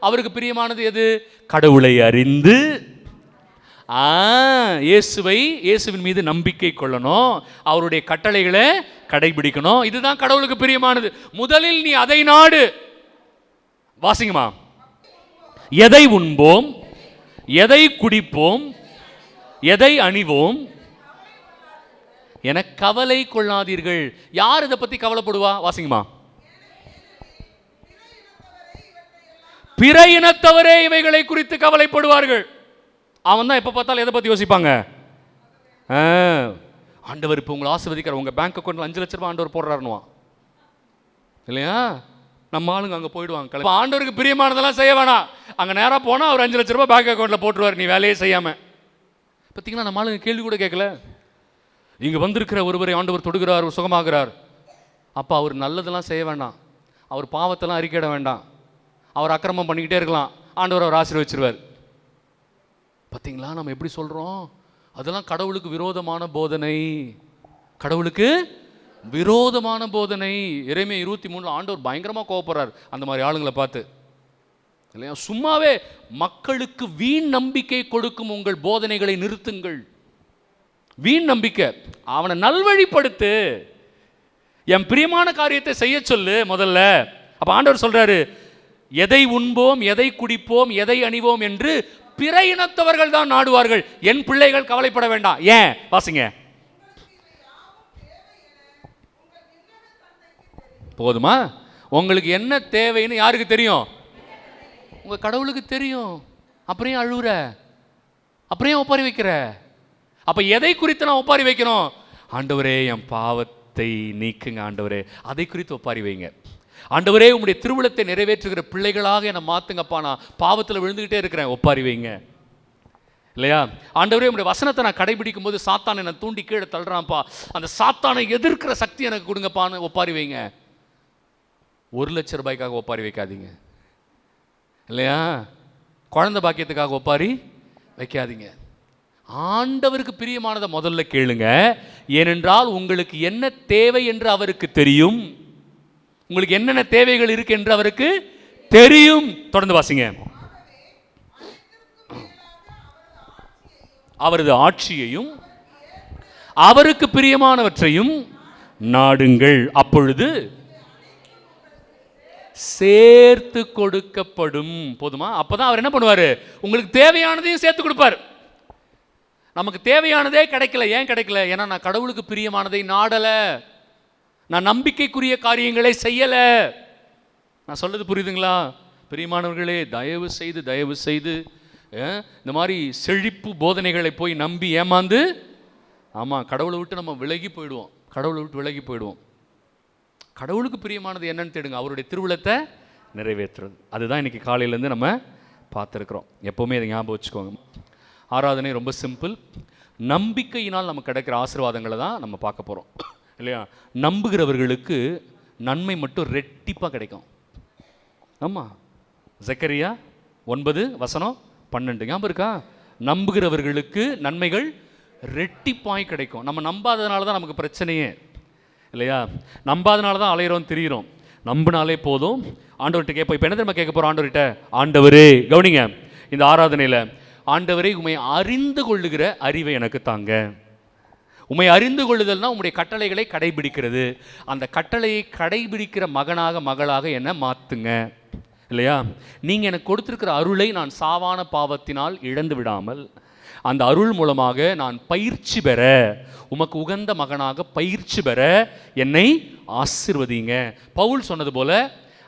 அவருக்கு பிரியமானது எது? கடவுளை அறிந்து இயேசுவின் மீது நம்பிக்கை கொள்ளணும், அவருடைய கட்டளைகளை கடைபிடிக்கணும். இதுதான் கடவுளுக்கு பிரியமானது. முதலில் நீ அதை நாடு. வாசிங்கம்மா. எதை உண்போம், எதை குடிப்போம், எதை அணிவோம் என கவலை கொள்ளாதீர்கள். யார் இதை பத்தி கவலைப்படுவா? வாசிங்கம்மா. பிற இனத்தவரே இவைகளை குறித்து கவலைப்படுவார்கள். அவன் தான் எப்போ பார்த்தாலும் எதை பற்றி யோசிப்பாங்க? ஆண்டவர் இப்போ உங்களை ஆசீர்வதிக்கிறார், உங்கள் பேங்க் அக்கௌண்ட்டில் 5 லட்ச ரூபா ஆண்டவர் போடுறாருன்னுவான், இல்லையா? நம்ம ஆளுங்க அங்கே போயிடுவாங்க. ஆண்டவருக்கு பிரியமானதெல்லாம் செய்ய வேணாம். அங்கே நேராக போனால் அவர் 5 லட்ச ரூபா பேங்க் அக்கௌண்ட்டில் போட்டுருவார், நீ வேலையே செய்யாமல். பார்த்தீங்கன்னா நம்ம ஆளுங்க கேள்வி கூட கேட்கல. இங்கே வந்திருக்கிற ஒருவரை ஆண்டவர் தொடுகிறார், சுகமாகிறார். அப்போ அவர் நல்லதெல்லாம் செய்ய வேண்டாம், அவர் பாவத்தெல்லாம் அறிக்கையிட வேண்டாம், அவர் அக்கிரமம் பண்ணிக்கிட்டே இருக்கலாம், ஆண்டவர் அவர் ஆசீர்வதிச்சிருவார். பார்த்தீங்களா நம்ம எப்படி சொல்கிறோம்? அதெல்லாம் கடவுளுக்கு விரோதமான போதனை. கடவுளுக்கு விரோதமான போதனை. எரேமியா 23 ஆண்டவர் பயங்கரமாக கோவப்படுறார் அந்த மாதிரி ஆளுங்களை பார்த்து, இல்லையா? சும்மாவே மக்களுக்கு வீண் நம்பிக்கை கொடுக்கும் உங்கள் போதனைகளை நிறுத்துங்கள். வீண் நம்பிக்கை, அவனை நல்வழிப்படுத்து, என் பிரியமான காரியத்தை செய்ய சொல்லு முதல்ல. அப்போ ஆண்டவர் சொல்றாரு, எதை உண்போம், எதை குடிப்போம், எதை அணிவோம் என்று பிற இனத்தவர்கள் தான் நாடுவார்கள், என் பிள்ளைகள் கவலைப்பட வேண்டாம். ஏன்? வாசிங்க. போதுமா? உங்களுக்கு என்ன தேவைன்னு யாருக்கு தெரியும்? உங்க கடவுளுக்கு தெரியும். அப்புறம் அழுவுற, அப்புறம் ஒப்பாரி வைக்கிற. அப்ப எதை குறித்து நான் ஒப்பாரி வைக்கணும்? ஆண்டவரே என் பாவத்தை நீக்குங்க ஆண்டவரே, அதை குறித்து ஒப்பாரி வைங்க. ஆண்டவரே உம்முடைய திருவுளத்தை நிறைவேற்றுகிற பிள்ளைகளாக என்னை மாத்துங்கப்பா, நான் பாவத்தில் விழுந்துகிட்டே இருக்கிறேன், ஒப்பாரி வைங்க, இல்லையா? ஆண்டவரே உம்முடைய வசனத்தை நான் கடைபிடிக்கும் போது சாத்தான் என்னை தூண்டி கீழே தள்ளுறான்ப்பா, அந்த சாத்தானை எதிர்க்கிற சக்தி எனக்கு கொடுங்கப்பான்னு ஒப்பாரி வைங்க. 1 லட்ச ரூபாய்க்காக ஒப்பாரி வைக்காதீங்க, இல்லையா? குழந்தை பாக்கியத்துக்காக ஒப்பாரி வைக்காதீங்க. ஆண்டவருக்கு பிரியமானதை முதல்ல கேளுங்க. ஏனென்றால் உங்களுக்கு என்ன தேவை என்று அவருக்கு தெரியும். உங்களுக்கு என்னென்ன தேவைகள் இருக்கு என்று அவருக்கு தெரியும். தொடர்ந்து வாசிங்க. அவரது ஆட்சியையும் அவருக்கு பிரியமானவற்றையும் நாடுங்கள், அப்பொழுது சேர்த்து கொடுக்கப்படும். போதுமா? அப்பதான் அவர் என்ன பண்ணுவாரு? உங்களுக்கு தேவையானதையும் சேர்த்து கொடுப்பார். நமக்கு தேவையானதே கிடைக்கல. ஏன் கிடைக்கல? ஏன்னா நான் கடவுளுக்கு பிரியமானதை நாடல. நான் நம்பிக்கைக்குரிய காரியங்களை செய்யல. நான் சொல்றது புரியுதுங்களா? பிரியமானவர்களே, தயவு செய்து இந்த மாதிரி செழிப்பு போதனைகளை போய் நம்பி ஏமாந்து, ஆமாம், கடவுளை விட்டு நம்ம விலகி போயிடுவோம். கடவுளுக்கு பிரியமானது என்னன்னு தேடுங்க. அவருடைய திருவுளத்தை நிறைவேற்றுறது. அதுதான் இன்னைக்கு காலையிலேருந்து நம்ம பார்த்துருக்குறோம். எப்போவுமே இதை ஞாபகம் வச்சுக்கோங்க. ஆராதனை ரொம்ப சிம்பிள். நம்பிக்கையினால் நமக்கு கிடைக்கிற ஆசீர்வாதங்களை தான் நம்ம பார்க்க போகிறோம், இல்லையா? நம்புகிறவர்களுக்கு நன்மை மட்டும் ரெட்டிப்பாக கிடைக்கும். ஆமாம், ஜக்கரியா 9:12 ஞாபகம் இருக்கா? நம்புகிறவர்களுக்கு நன்மைகள் ரெட்டிப்பாய் கிடைக்கும். நம்ம நம்பாததுனால தான் நமக்கு பிரச்சனையே, இல்லையா? நம்பாதனால தான் அலையிறோம் திரியிறோம். நம்பினாலே போதும். ஆண்டவர்கிட்ட கேட்போம். இப்போ என்ன தெரியுமா கேட்க போகிறோம் ஆண்டவர்கிட்ட? ஆண்டவரே, கவனிங்க இந்த ஆராதனையில், ஆண்டவரே உம்மை அறிந்து கொள்ளுகிற அறிவை எனக்கு தாங்க. உம்மை அறிந்து கொள்ளுதல்னா உம்முடைய கட்டளைகளை கடைபிடிக்கிறது. அந்த கட்டளையை கடைபிடிக்கிற மகளாக என்னை மாற்றுங்க, இல்லையா? நீங்கள் எனக்கு கொடுத்துருக்கிற அருளை நான் சாவான பாவத்தினால் இழந்து விடாமல், அந்த அருள் மூலமாக நான் பயிற்சி பெற, உமக்கு உகந்த மகனாக பயிற்சி பெற என்னை ஆசீர்வதிங்க. பவுல் சொன்னது போல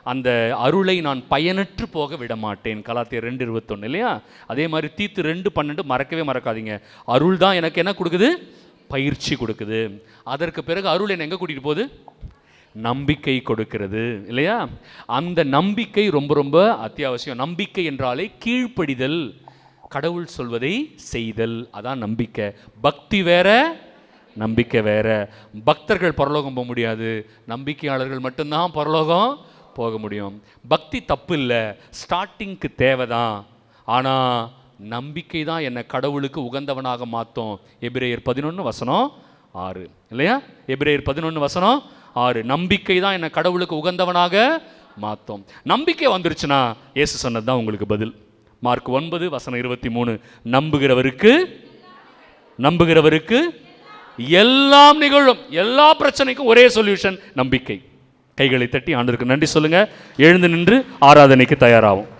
அந்த அருளை நான் பயனற்று போக விட மாட்டேன். கலாத்தியர் 2:21, இல்லையா? அதே மாதிரி தீத்து 2:12 மறக்கவே மறக்காதீங்க. அருள் தான் எனக்கு என்ன கொடுக்குது? பயிற்சி கொடுக்குது. அதற்கு பிறகு அருள் என்னை எங்கே கூட்டிகிட்டு போகுது? நம்பிக்கை கொடுக்கிறது, இல்லையா? அந்த நம்பிக்கை ரொம்ப ரொம்ப அத்தியாவசியம். நம்பிக்கை என்றாலே கீழ்ப்படிதல், கடவுள் சொல்வதை செய்தல், அதான் நம்பிக்கை. பக்தி வேற, நம்பிக்கை வேற. பக்தர்கள் பரலோகம் போக முடியாது, நம்பிக்கையாளர்கள் மட்டும்தான் பரலோகம் போக முடியும். பக்தி தப்பு இல்லை, ஸ்டார்டிங்க்கு தேவைதான். ஆனால் நம்பிக்கை தான் என்னை கடவுளுக்கு உகந்தவனாக மாற்றும். எபிரேயர் 11:6, இல்லையா? எபிரேயர் 11:6, நம்பிக்கை தான் என்னை கடவுளுக்கு உகந்தவனாக மாற்றும். நம்பிக்கை வந்துருச்சுன்னா இயேசு சொன்னது தான் உங்களுக்கு பதில். மார்க் 9:23, நம்புகிறவருக்கு எல்லாம் நிகழும். எல்லா பிரச்சனைக்கும் ஒரே சொல்யூஷன், நம்பிக்கை. கைகளை தட்டி ஆண்டவருக்கு நன்றி சொல்லுங்க. எழுந்து நின்று ஆராதனைக்கு தயாராகும்.